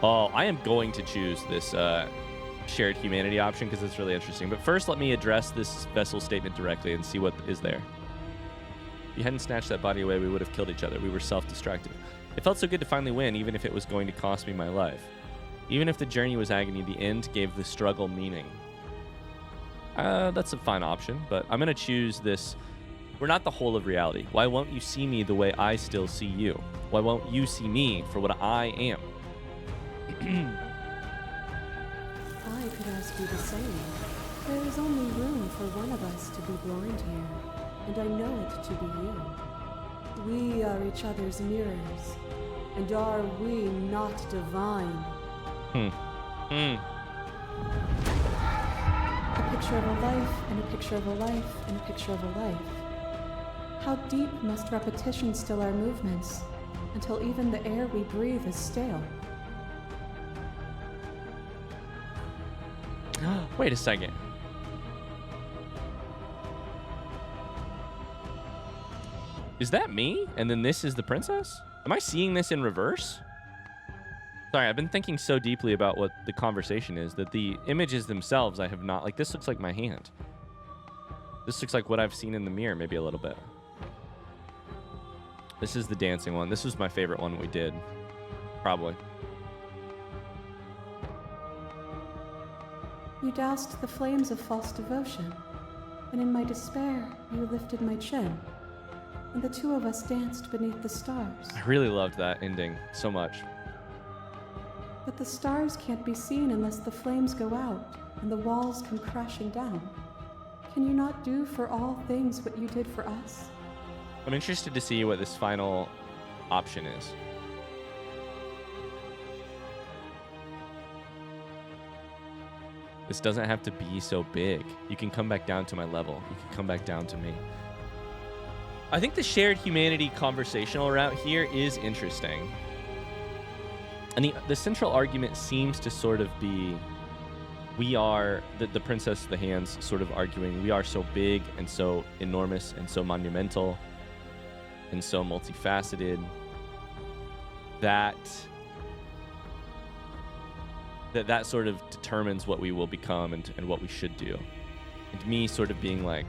Oh, I am going to choose this shared humanity option because it's really interesting. But first, let me address this vessel statement directly and see what is there. If you hadn't snatched that body away, we would have killed each other. We were self-destructive. It felt so good to finally win, even if it was going to cost me my life. Even if the journey was agony, the end gave the struggle meaning. That's a fine option, but I'm going to choose this. We're not the whole of reality. Why won't you see me the way I still see you? Why won't you see me for what I am? I could ask you the same. There is only room for one of us to be blind here, and I know it to be you. We are each other's mirrors, and are we not divine? A picture of a life, and a picture of a life, and a picture of a life. How deep must repetition still our movements, until even the air we breathe is stale? Wait a second. Is that me? And then this is the princess? Am I seeing this in reverse? Sorry, I've been thinking so deeply about what the conversation is that the images themselves I have not... Like, this looks like my hand. This looks like what I've seen in the mirror, maybe a little bit. This is the dancing one. This was my favorite one we did. Probably. You doused the flames of false devotion, and in my despair, you lifted my chin, and the two of us danced beneath the stars. I really loved that ending so much. But the stars can't be seen unless the flames go out and the walls come crashing down. Can you not do for all things what you did for us? I'm interested to see what this final option is. This doesn't have to be so big. You can come back down to my level. You can come back down to me. I think the shared humanity conversational route here is interesting. And the central argument seems to sort of be, we are, the Princess of the Hands sort of arguing, we are so big and so enormous and so monumental and so multifaceted that sort of determines what we will become and what we should do. And me sort of being like,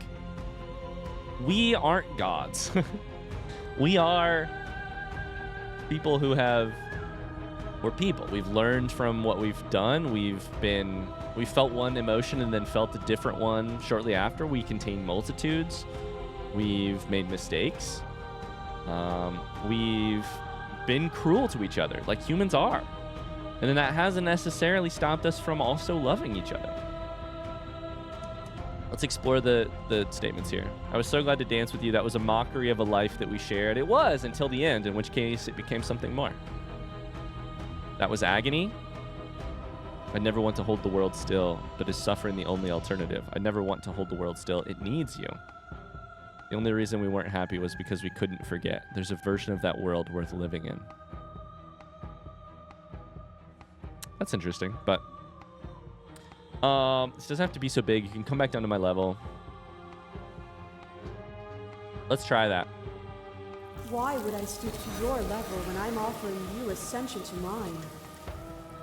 we aren't gods. We are people who we're people. We've learned from what we've done. We felt one emotion and then felt a different one shortly after. We contain multitudes. We've made mistakes. We've been cruel to each other, like humans are. And then that hasn't necessarily stopped us from also loving each other. Let's explore the statements here. I was so glad to dance with you. That was a mockery of a life that we shared. It was until the end, in which case it became something more. That was agony. I never want to hold the world still, but is suffering the only alternative? I never want to hold the world still. It needs you. The only reason we weren't happy was because we couldn't forget. There's a version of that world worth living in. That's interesting, but this doesn't have to be so big. You can come back down to my level. Let's try that. Why would I stoop to your level when I'm offering you ascension to mine?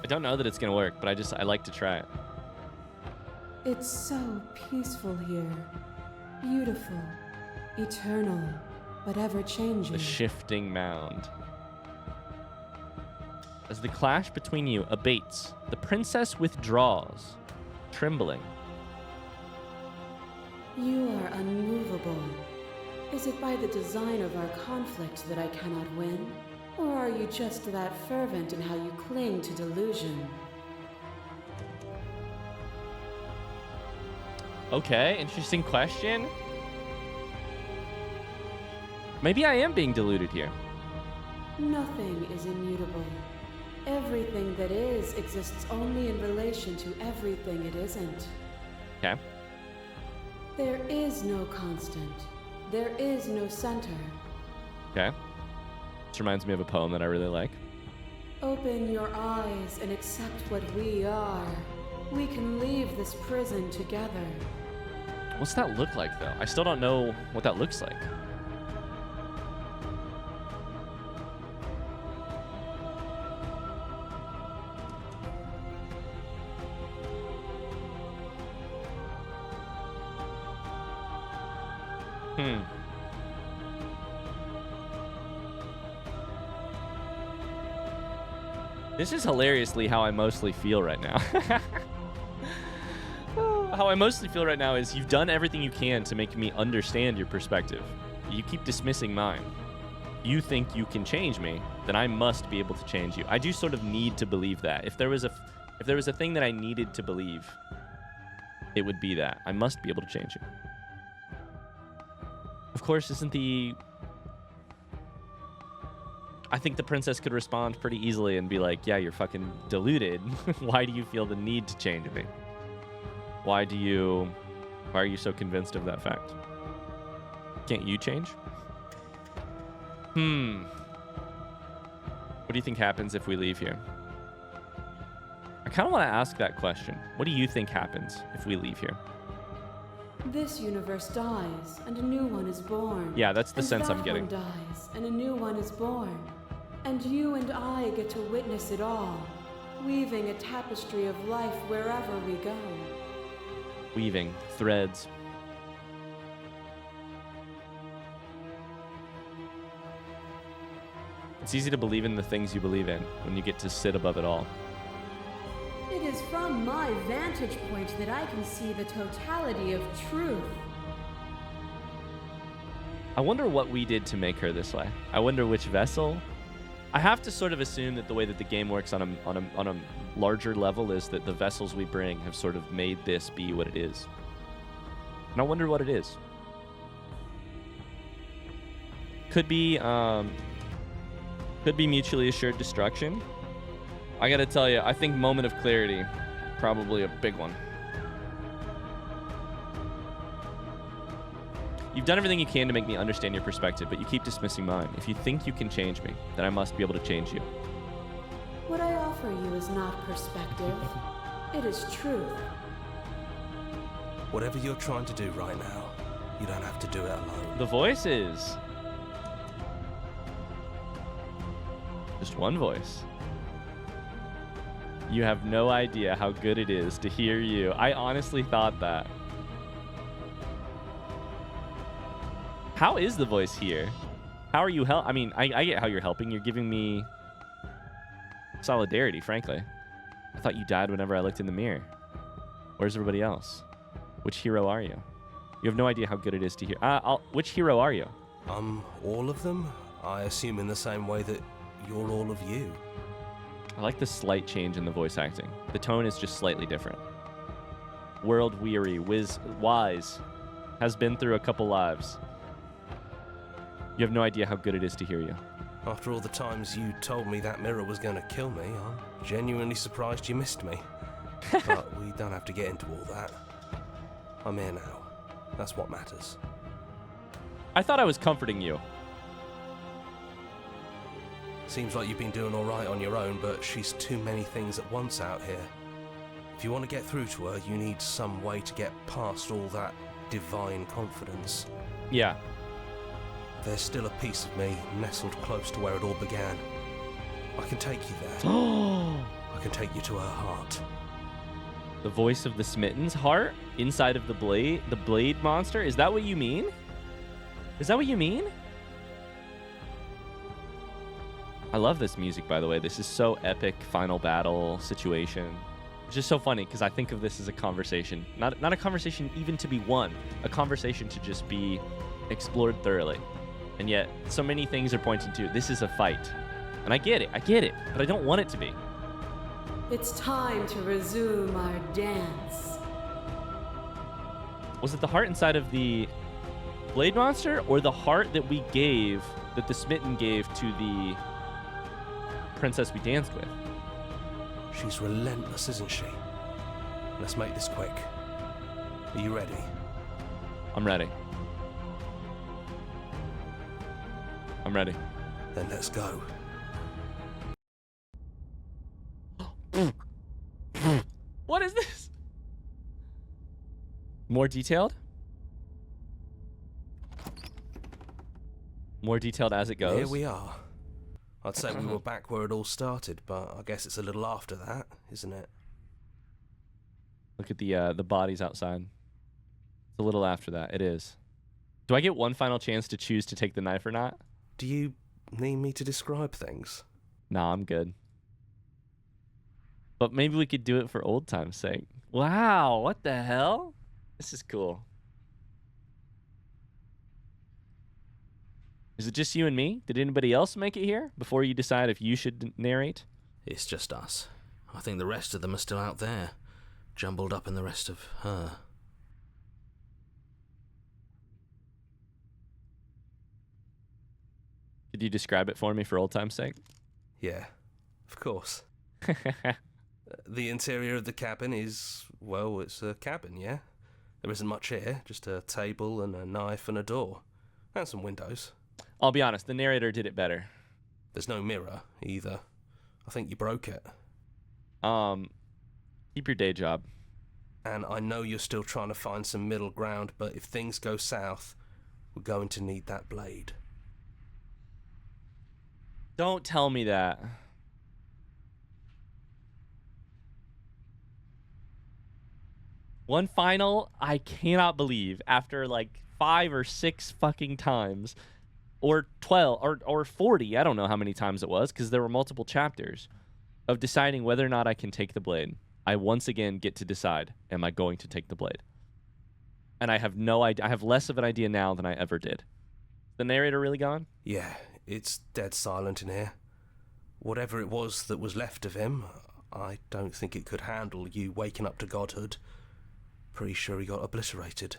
I don't know that it's gonna work, but I like to try it. It's so peaceful here. Beautiful. Eternal. But ever-changing. The shifting mound. As the clash between you abates, the princess withdraws, trembling. You are unmovable. Is it by the design of our conflict that I cannot win? Or are you just that fervent in how you cling to delusion? Okay, interesting question. Maybe I am being deluded here. Nothing is immutable. Everything that is exists only in relation to everything it isn't. Okay. There is no constant. There is no center. Okay. This reminds me of a poem that I really like. Open your eyes and accept what we are. We can leave this prison together. What's that look like, though? I still don't know what that looks like. This is hilariously how I mostly feel right now. How I mostly feel right now is you've done everything you can to make me understand your perspective. You keep dismissing mine. You think you can change me, then I must be able to change you. I do sort of need to believe that. If there was a thing that I needed to believe, it would be that. I must be able to change you. Of course, I think the princess could respond pretty easily and be like, yeah, you're fucking deluded. Why do you feel the need to change me? Why are you so convinced of that fact? Can't you change? What do you think happens if we leave here? I kind of want to ask that question. What do you think happens if we leave here? This universe dies, and a new one is born. Yeah, that's the and sense that I'm getting. one dies, and a new one is born. And you and I get to witness it all, weaving a tapestry of life wherever we go. Weaving threads. It's easy to believe in the things you believe in when you get to sit above it all. It is from my vantage point that I can see the totality of truth. I wonder what we did to make her this way. I wonder which vessel. I have to sort of assume that the way that the game works on a larger level is that the vessels we bring have sort of made this be what it is. And I wonder what it is. Could be mutually assured destruction. I gotta tell you, I think moment of clarity, probably a big one. You've done everything you can to make me understand your perspective, but you keep dismissing mine. If you think you can change me, then I must be able to change you. What I offer you is not perspective. It is truth. Whatever you're trying to do right now, you don't have to do it alone. The voices. Just one voice. You have no idea how good it is to hear you. I honestly thought that. How is the voice here? How are you I mean, I get how you're helping. You're giving me solidarity, frankly. I thought you died whenever I looked in the mirror. Where's everybody else? Which hero are you? You have no idea how good it is to hear. Which hero are you? All of them? I assume in the same way that you're all of you. I like the slight change in the voice acting. The tone is just slightly different. World weary, wise, has been through a couple lives. You have no idea how good it is to hear you. After all the times you told me that mirror was going to kill me, I'm genuinely surprised you missed me. But we don't have to get into all that. I'm here now. That's what matters. I thought I was comforting you. Seems like you've been doing all right on your own, but she's too many things at once out here. If you want to get through to her, you need some way to get past all that divine confidence. Yeah. There's still a piece of me nestled close to where it all began. I can take you there. I can take you to her heart. The voice of the Smitten's heart inside of the blade monster? Is that what you mean? Is that what you mean? I love this music, by the way. This is so epic, final battle situation. It's just so funny because I think of this as a conversation. Not a conversation even to be won. A conversation to just be explored thoroughly. And yet, so many things are pointing to, this is a fight. And I get it, but I don't want it to be. It's time to resume our dance. Was it the heart inside of the blade monster, or the heart that we gave, that the Smitten gave to the princess we danced with? She's relentless, isn't she? Let's make this quick. Are you ready? I'm ready. I'm ready. Then let's go. What is this? More detailed? More detailed as it goes? Here we are. I'd say we were back where it all started, but I guess it's a little after that, isn't it? Look at the bodies outside. It's a little after that. It is. Do I get one final chance to choose to take the knife or not? Do you need me to describe things? Nah, I'm good. But maybe we could do it for old time's sake. Wow, what the hell? This is cool. Is it just you and me? Did anybody else make it here before you decide if you should narrate? It's just us. I think the rest of them are still out there, jumbled up in the rest of her. Could you describe it for me for old time's sake? Yeah, of course. The interior of the cabin is, well, it's a cabin, yeah? There isn't much here, just a table and a knife and a door. And some windows. I'll be honest, the narrator did it better. There's no mirror, either. I think you broke it. Keep your day job. And I know you're still trying to find some middle ground, but if things go south, we're going to need that blade. Don't tell me that. One final, I cannot believe, after like 5 or 6 fucking times, or 12, or 40, I don't know how many times it was, because there were multiple chapters, of deciding whether or not I can take the blade. I once again get to decide, am I going to take the blade? And I have no idea. I have less of an idea now than I ever did. The narrator really gone? Yeah, it's dead silent in here. Whatever it was that was left of him, I don't think it could handle you waking up to Godhood. Pretty sure he got obliterated.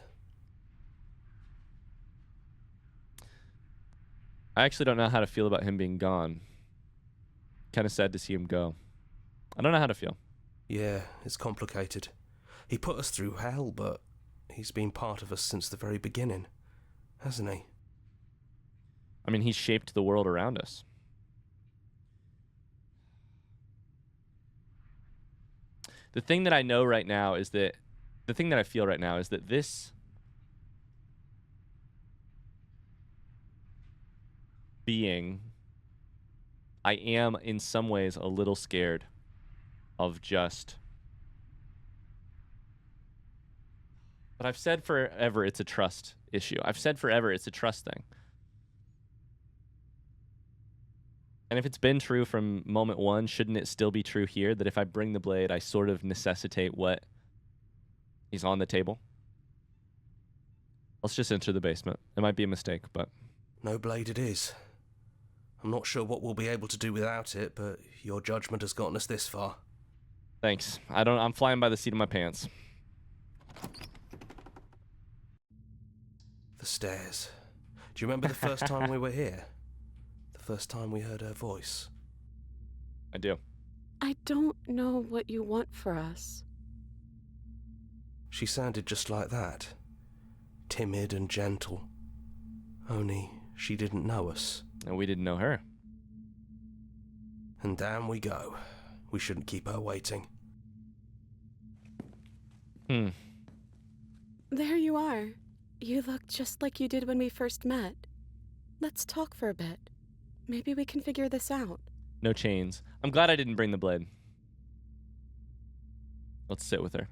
I actually don't know how to feel about him being gone. Kind of sad to see him go. I don't know how to feel. Yeah, it's complicated. He put us through hell, but he's been part of us since the very beginning, hasn't he? I mean, he's shaped the world around us. The thing that I know right now is that, the thing that I feel right now is that this being, I am in some ways a little scared of just, but I've said forever it's a trust issue. I've said forever it's a trust thing. And if it's been true from moment one, shouldn't it still be true here that if I bring the blade, I sort of necessitate what is on the table? Let's just enter the basement. It might be a mistake, but... No blade it is. I'm not sure what we'll be able to do without it, but your judgment has gotten us this far. Thanks. I'm flying by the seat of my pants. The stairs. Do you remember the first time we were here? The first time we heard her voice? I do. I don't know what you want for us. She sounded just like that. Timid and gentle. Only she didn't know us. And we didn't know her. And down we go. We shouldn't keep her waiting. There you are. You look just like you did when we first met. Let's talk for a bit. Maybe we can figure this out. No chains. I'm glad I didn't bring the blade. Let's sit with her.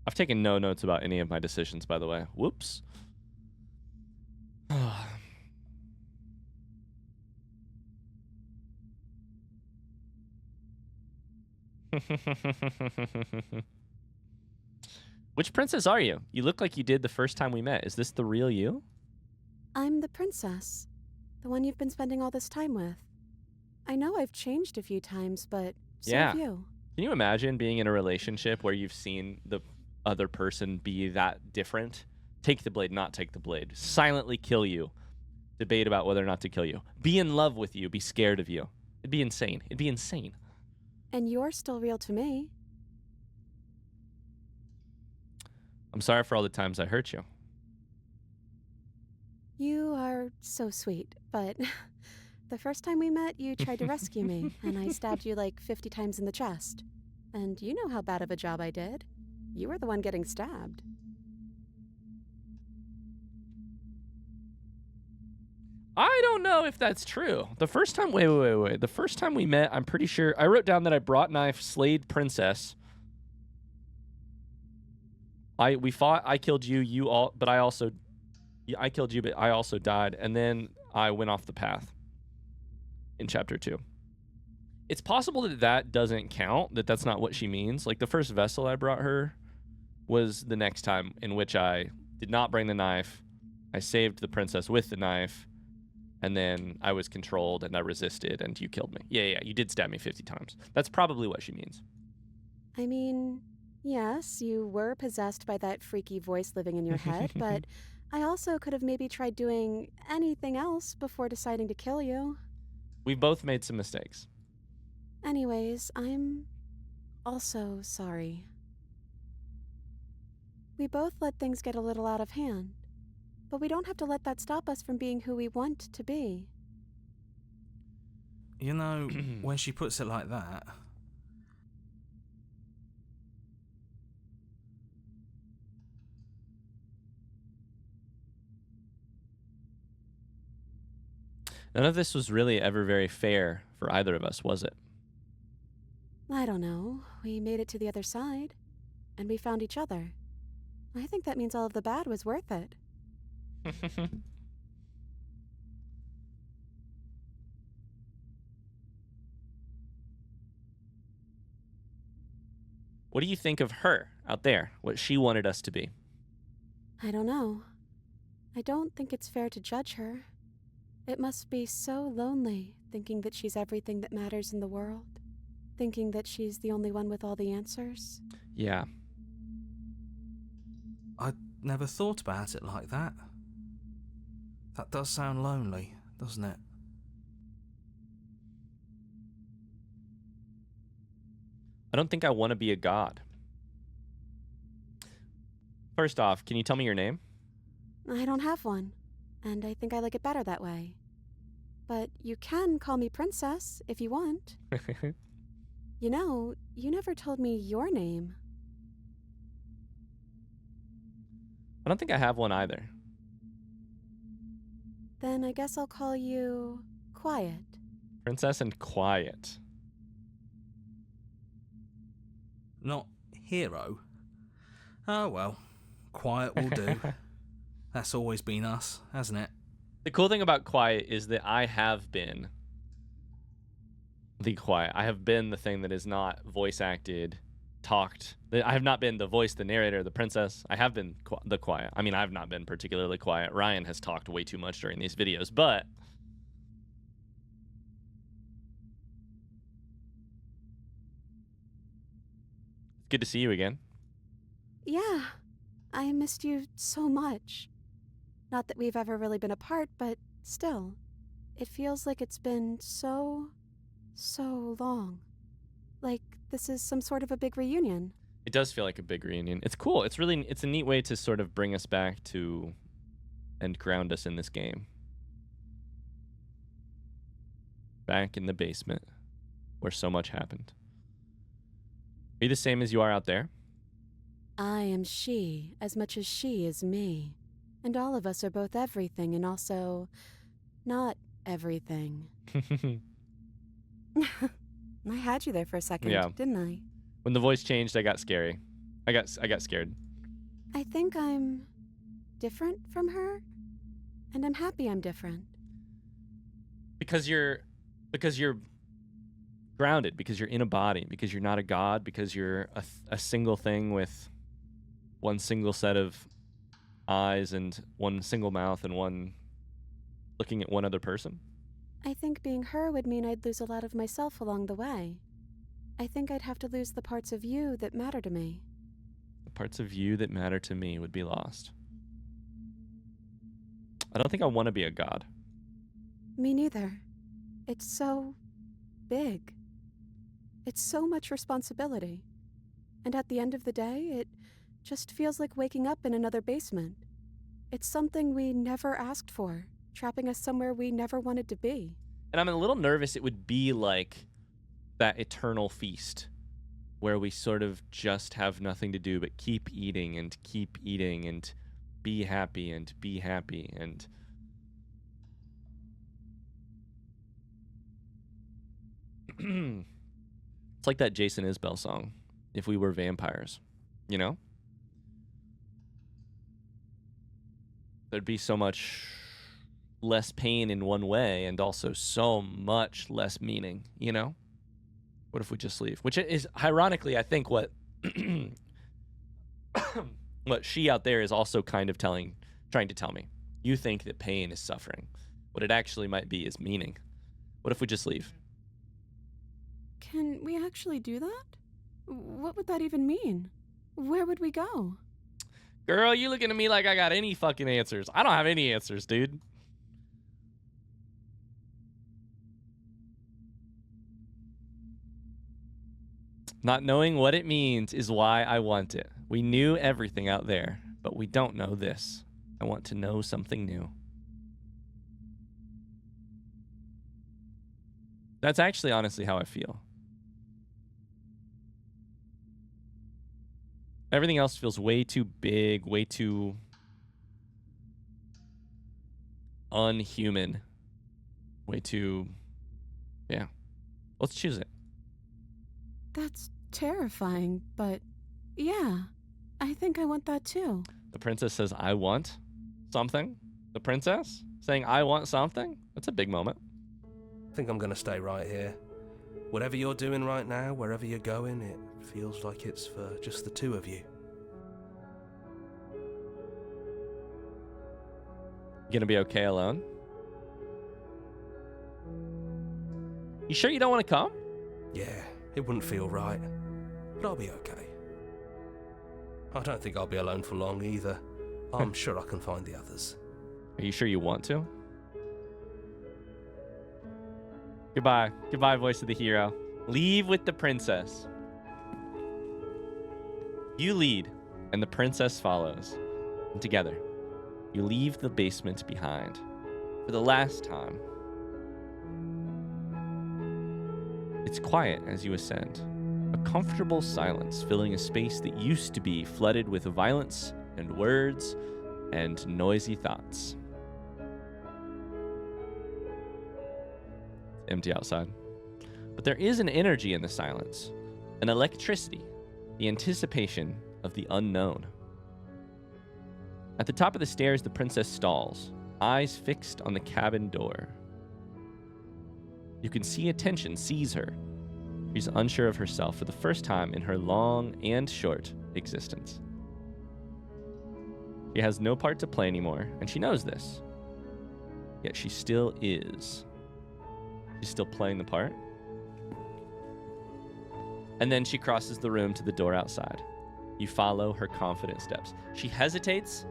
I've taken no notes about any of my decisions, by the way. Whoops. Which princess are you? You look like you did the first time we met. Is this the real you? I'm the princess. The one you've been spending all this time with. I know I've changed a few times, but so have you. Can you imagine being in a relationship where you've seen the other person be that different? Take the blade, not take the blade. Silently kill you. Debate about whether or not to kill you. Be in love with you. Be scared of you. It'd be insane. It'd be insane. And you're still real to me. I'm sorry for all the times I hurt you. You are so sweet, but the first time we met, you tried to rescue me, and I stabbed you like 50 times in the chest. And you know how bad of a job I did. You were the one getting stabbed. I don't know if that's true. The first time, wait. The first time we met, I'm pretty sure, I wrote down that I brought knife, slayed princess. We fought, I killed you, but I killed you, but I also died. And then I went off the path in chapter 2. It's possible that that doesn't count, that that's not what she means. Like the first vessel I brought her was the next time in which I did not bring the knife. I saved the princess with the knife. And then I was controlled and I resisted and you killed me. Yeah, you did stab me 50 times. That's probably what she means. I mean, yes, you were possessed by that freaky voice living in your head, but I also could have maybe tried doing anything else before deciding to kill you. We've both made some mistakes. Anyways, I'm also sorry. We both let things get a little out of hand, but we don't have to let that stop us from being who we want to be. You know, when she puts it like that... None of this was really ever very fair for either of us, was it? I don't know. We made it to the other side, and we found each other. I think that means all of the bad was worth it. What do you think of her out there? What she wanted us to be? I don't know. I don't think it's fair to judge her. It must be so lonely thinking that she's everything that matters in the world. Thinking that she's the only one with all the answers. Yeah. I never thought about it like that. That does sound lonely, doesn't it? I don't think I want to be a god. First off, can you tell me your name? I don't have one, and I think I like it better that way. But you can call me Princess if you want. You know, you never told me your name. I don't think I have one either. Then I guess I'll call you Quiet. Princess and Quiet. Not Hero? Oh well, Quiet will do. That's always been us, hasn't it? The cool thing about Quiet is that I have been the Quiet. I have been the thing that is not voice acted, talked. I have not been the voice, the narrator, the princess. I have been the Quiet. I mean, I've not been particularly quiet. Ryan has talked way too much during these videos, but it's good to see you again. Yeah, I missed you so much. Not that we've ever really been apart, but still. It feels like it's been so long. Like this is some sort of a big reunion. It does feel like a big reunion. It's cool. It's a neat way to sort of bring us back to and ground us in this game. Back in the basement where so much happened. Are you the same as you are out there? I am she as much as she is me. And all of us are both everything and also not everything. I had you there for a second, Yeah. didn't I? When the voice changed, I got scary. I got scared. I think I'm different from her, and I'm happy I'm different. Because you're grounded, because you're in a body, because you're not a god, because you're a single thing with one single set of eyes and one single mouth and one looking at one other person. I think being her would mean I'd lose a lot of myself along the way. I think I'd have to lose the parts of you that matter to me. The parts of you that matter to me would be lost. I don't think I want to be a god. Me neither. It's so big. It's so much responsibility. And at the end of the day, it just feels like waking up in another basement. It's something we never asked for, trapping us somewhere we never wanted to be. And I'm a little nervous it would be like that eternal feast where we sort of just have nothing to do but keep eating and be happy and be happy and it's like that Jason Isbell song, If We Were Vampires, you know? There'd be so much less pain in one way and also so much less meaning, you know? What if we just leave? Which is ironically, I think, what what she out there is also kind of trying to tell me. You think that pain is suffering. What it actually might be is meaning. What if we just leave? Can we actually do that? What would that even mean? Where would we go? Girl, you looking at me like I got any fucking answers. I don't have any answers, dude. Not knowing what it means is why I want it. We knew everything out there, but we don't know this. I want to know something new. That's actually honestly how I feel. Everything else feels way too big, way too unhuman, way too, yeah. Let's choose it. That's terrifying, but yeah, I think I want that too. The princess says, I want something. The princess saying, I want something. That's a big moment. I think I'm going to stay right here. Whatever you're doing right now, wherever you're going, it feels like it's for just the two of you. You gonna be okay alone? You sure you don't want to come? Yeah, it wouldn't feel right, but I'll be okay. I don't think I'll be alone for long either. I'm sure I can find the others. Are you sure you want to? Goodbye. Goodbye, voice of the hero. Leave with the princess. You lead, and the princess follows. And together, you leave the basement behind. For the last time. It's quiet as you ascend. A comfortable silence filling a space that used to be flooded with violence and words and noisy thoughts. Empty outside. But there is an energy in the silence, an electricity, the anticipation of the unknown. At the top of the stairs, the princess stalls, eyes fixed on the cabin door. You can see attention seize her. She's unsure of herself for the first time in her long and short existence. She has no part to play anymore, and she knows this. Yet she still is. She's still playing the part. And then she crosses the room to the door outside. You follow her confident steps. She hesitates,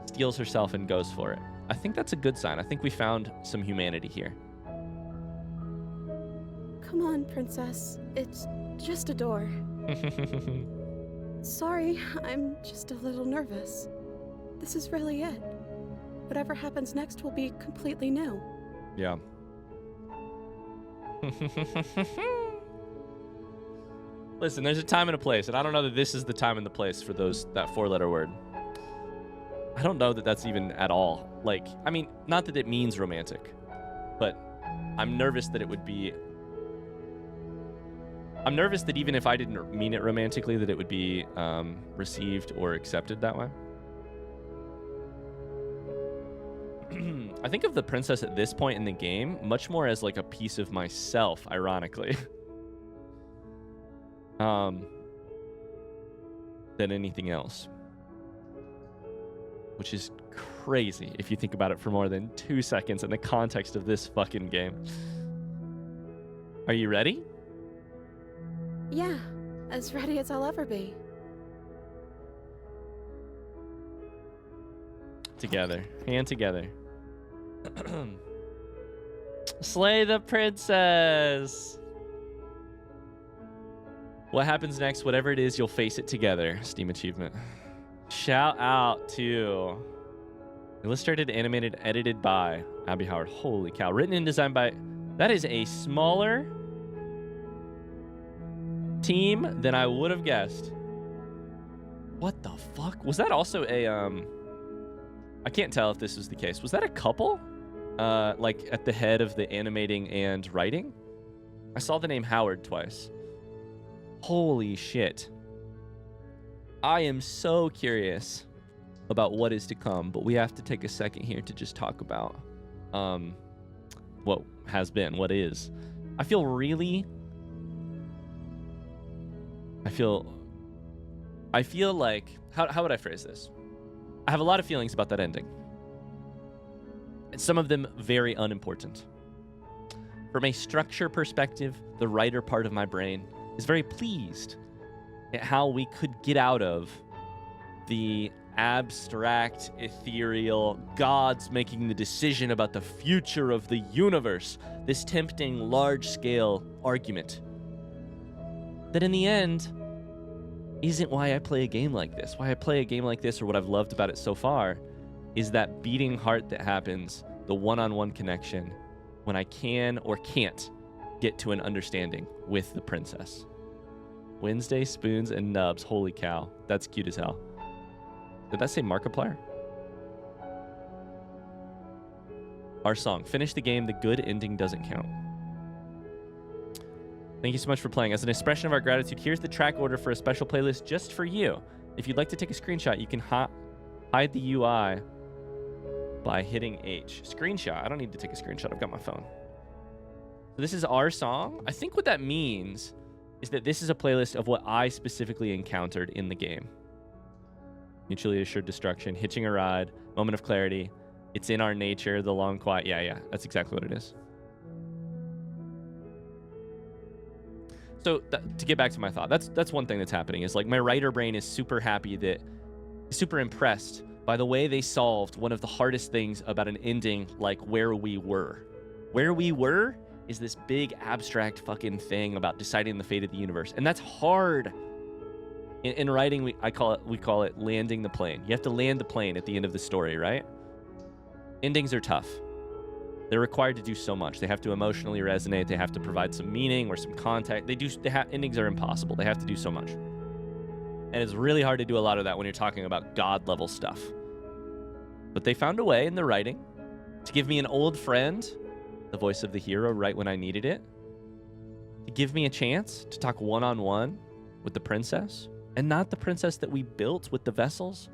steels herself, and goes for it. I think that's a good sign. I think we found some humanity here. Come on, princess. It's just a door. Sorry, I'm just a little nervous. This is really it. Whatever happens next will be completely new. Yeah. Listen, there's a time and a place, and I don't know that this is the time and the place for that four-letter word. I don't know that that's even at all. Like, I mean, not that it means romantic, but I'm nervous that it would be... I'm nervous that even if I didn't mean it romantically, that it would be received or accepted that way. I think of the princess at this point in the game much more as like a piece of myself, ironically, than anything else. Which is crazy if you think about it for more than 2 seconds in the context of this fucking game. Are you ready? Yeah, as ready as I'll ever be. Together. Hand together. Slay the princess! What happens next, whatever it is, you'll face it together. Steam achievement. Shout out to... Illustrated, animated, edited by Abby Howard. Holy cow. Written and designed by... That is a smaller team than I would have guessed. What the fuck? Was that also a... I can't tell if this was the case. Was that a couple? Like at the head of the animating and writing? I saw the name Howard twice. Holy shit. I am so curious about what is to come, but we have to take a second here to just talk about what has been, what is. I feel like, how would I phrase this? I have a lot of feelings about that ending. And some of them very unimportant. From a structure perspective, the writer part of my brain is very pleased at how we could get out of the abstract, ethereal, gods making the decision about the future of the universe, this tempting large-scale argument. that in the end isn't why I play a game like this. Why I play a game like this, or what I've loved about it so far, is that beating heart that happens, the one-on-one connection, when I can or can't get to an understanding with the princess. Wednesday, spoons, and nubs. Holy cow. That's cute as hell. Did that say Markiplier? Our song. Finish the game. The good ending doesn't count. Thank you so much for playing. As an expression of our gratitude, here's the track order for a special playlist just for you. If you'd like to take a screenshot, you can hide the UI by hitting H. Screenshot. I don't need to take a screenshot. I've got my phone. So this is our song. I think what that means is that this is a playlist of what I specifically encountered in the game. Mutually assured destruction, hitching a ride, moment of clarity. It's in our nature, the long quiet. Yeah, that's exactly what it is. So to get back to my thought, that's one thing that's happening is like my writer brain is super happy super impressed by the way they solved one of the hardest things about an ending like Where We Were. Where We Were is this big abstract fucking thing about deciding the fate of the universe. And that's hard. In writing, we call it landing the plane. You have to land the plane at the end of the story, right? Endings are tough. They're required to do so much. They have to emotionally resonate. They have to provide some meaning or some context. Endings are impossible. They have to do so much. And it's really hard to do a lot of that when you're talking about God level stuff. But they found a way in the writing to give me an old friend, the voice of the hero right when I needed it, to give me a chance to talk one-on-one with the princess, and not the princess that we built with the vessels,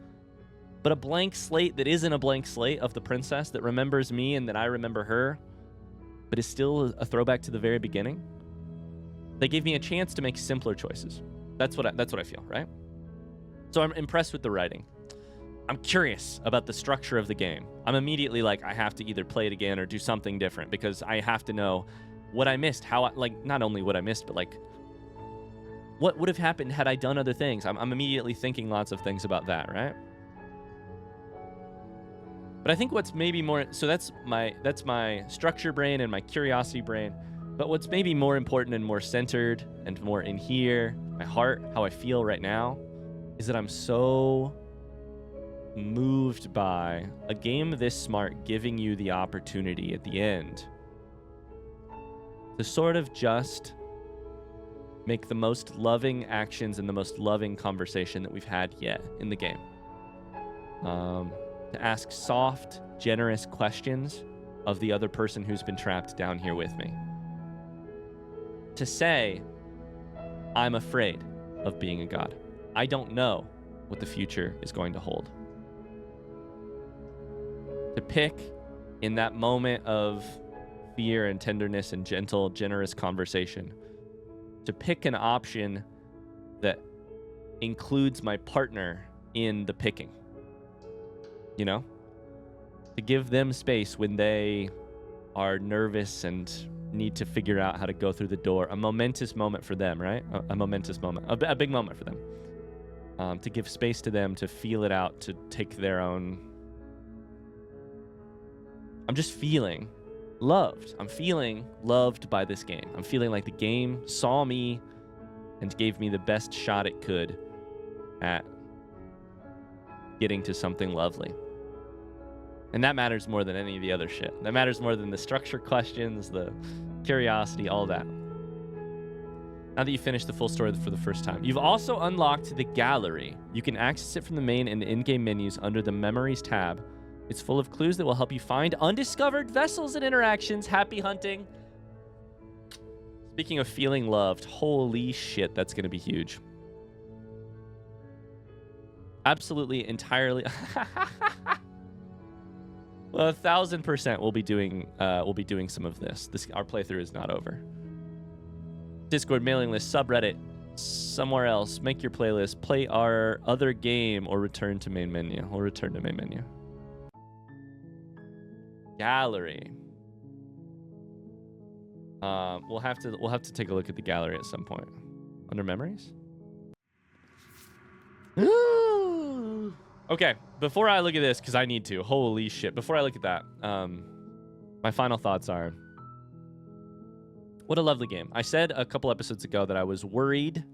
but a blank slate that isn't a blank slate of the princess that remembers me and that I remember her, but is still a throwback to the very beginning. They gave me a chance to make simpler choices. That's what I feel, right? So I'm impressed with the writing. I'm curious about the structure of the game. I'm immediately like, I have to either play it again or do something different because I have to know what I missed, not only what I missed, but like what would have happened had I done other things. I'm immediately thinking lots of things about that, right? But I think what's maybe more, so that's my structure brain and my curiosity brain. But what's maybe more important and more centered and more in here, my heart, how I feel right now, is that I'm so moved by a game this smart giving you the opportunity at the end to sort of just make the most loving actions and the most loving conversation that we've had yet in the game. To ask soft, generous questions of the other person who's been trapped down here with me. To say, I'm afraid of being a god. I don't know what the future is going to hold. To pick in that moment of fear and tenderness and gentle, generous conversation, to pick an option that includes my partner in the picking. You know? To give them space when they are nervous and need to figure out how to go through the door. A momentous moment for them, right? A momentous moment. A big moment for them. To give space to them to feel it out, to take their own... I'm just feeling loved. I'm feeling loved by this game. I'm feeling like the game saw me and gave me the best shot it could at getting to something lovely. And that matters more than any of the other shit. That matters more than the structure questions, the curiosity, all that. Now that you've finished the full story for the first time, you've also unlocked the gallery. You can access it from the main and in-game menus under the Memories tab. It's full of clues that will help you find undiscovered vessels and interactions. Happy hunting. Speaking of feeling loved, holy shit, that's going to be huge. Absolutely, entirely. Well, 1,000% we'll be doing some of this. Our playthrough is not over. Discord, mailing list, subreddit, somewhere else. Make your playlist. Play our other game or return to main menu. We'll return to main menu. Gallery. We'll have to take a look at the gallery at some point. Under memories. Okay, before I look at this, because I need to. Holy shit. Before I look at that, my final thoughts are, What a lovely game. I said a couple episodes ago that I was worried.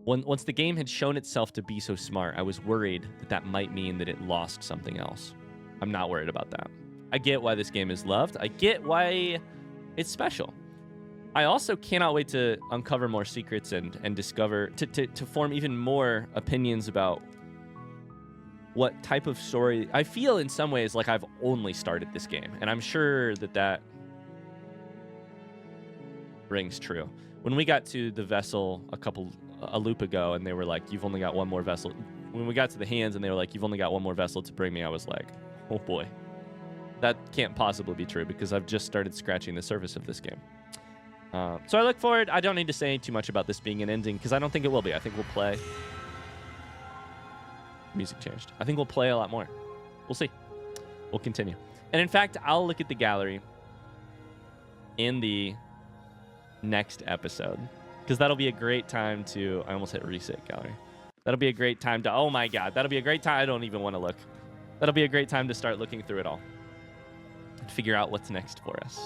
Once the game had shown itself to be so smart, I was worried that that might mean that it lost something else. I'm not worried about that. I get why this game is loved. I get why it's special. I also cannot wait to uncover more secrets and discover, to form even more opinions about what type of story. I feel in some ways like I've only started this game, and I'm sure that that rings true. When we got to the vessel a loop ago, and they were like, you've only got one more vessel. When we got to the hands and they were like, you've only got one more vessel to bring me, I was like, oh boy. That can't possibly be true because I've just started scratching the surface of this game. So I look forward. I don't need to say too much about this being an ending because I don't think it will be. I think we'll play. Music changed. I think we'll play a lot more. We'll see. We'll continue. And in fact, I'll look at the gallery in the next episode because that'll be a great time to... I almost hit reset gallery. That'll be a great time to... Oh my God. That'll be a great time. I don't even want to look. That'll be a great time to start looking through it all and figure out what's next for us.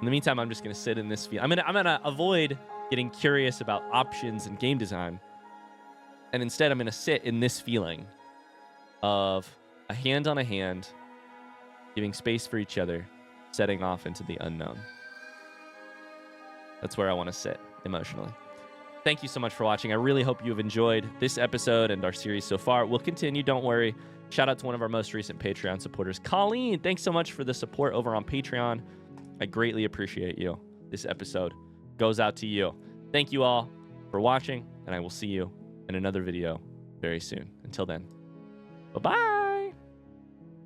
In the meantime, I'm just going to sit in this field. I'm gonna avoid getting curious about options and game design. And instead, I'm going to sit in this feeling of a hand on a hand, giving space for each other, setting off into the unknown. That's where I want to sit emotionally. Thank you so much for watching. I really hope you have enjoyed this episode and our series so far. We'll continue, don't worry. Shout out to one of our most recent Patreon supporters, Colleen. Thanks so much for the support over on Patreon. I greatly appreciate you. This episode goes out to you. Thank you all for watching, and I will see you in another video very soon. Until then, bye-bye.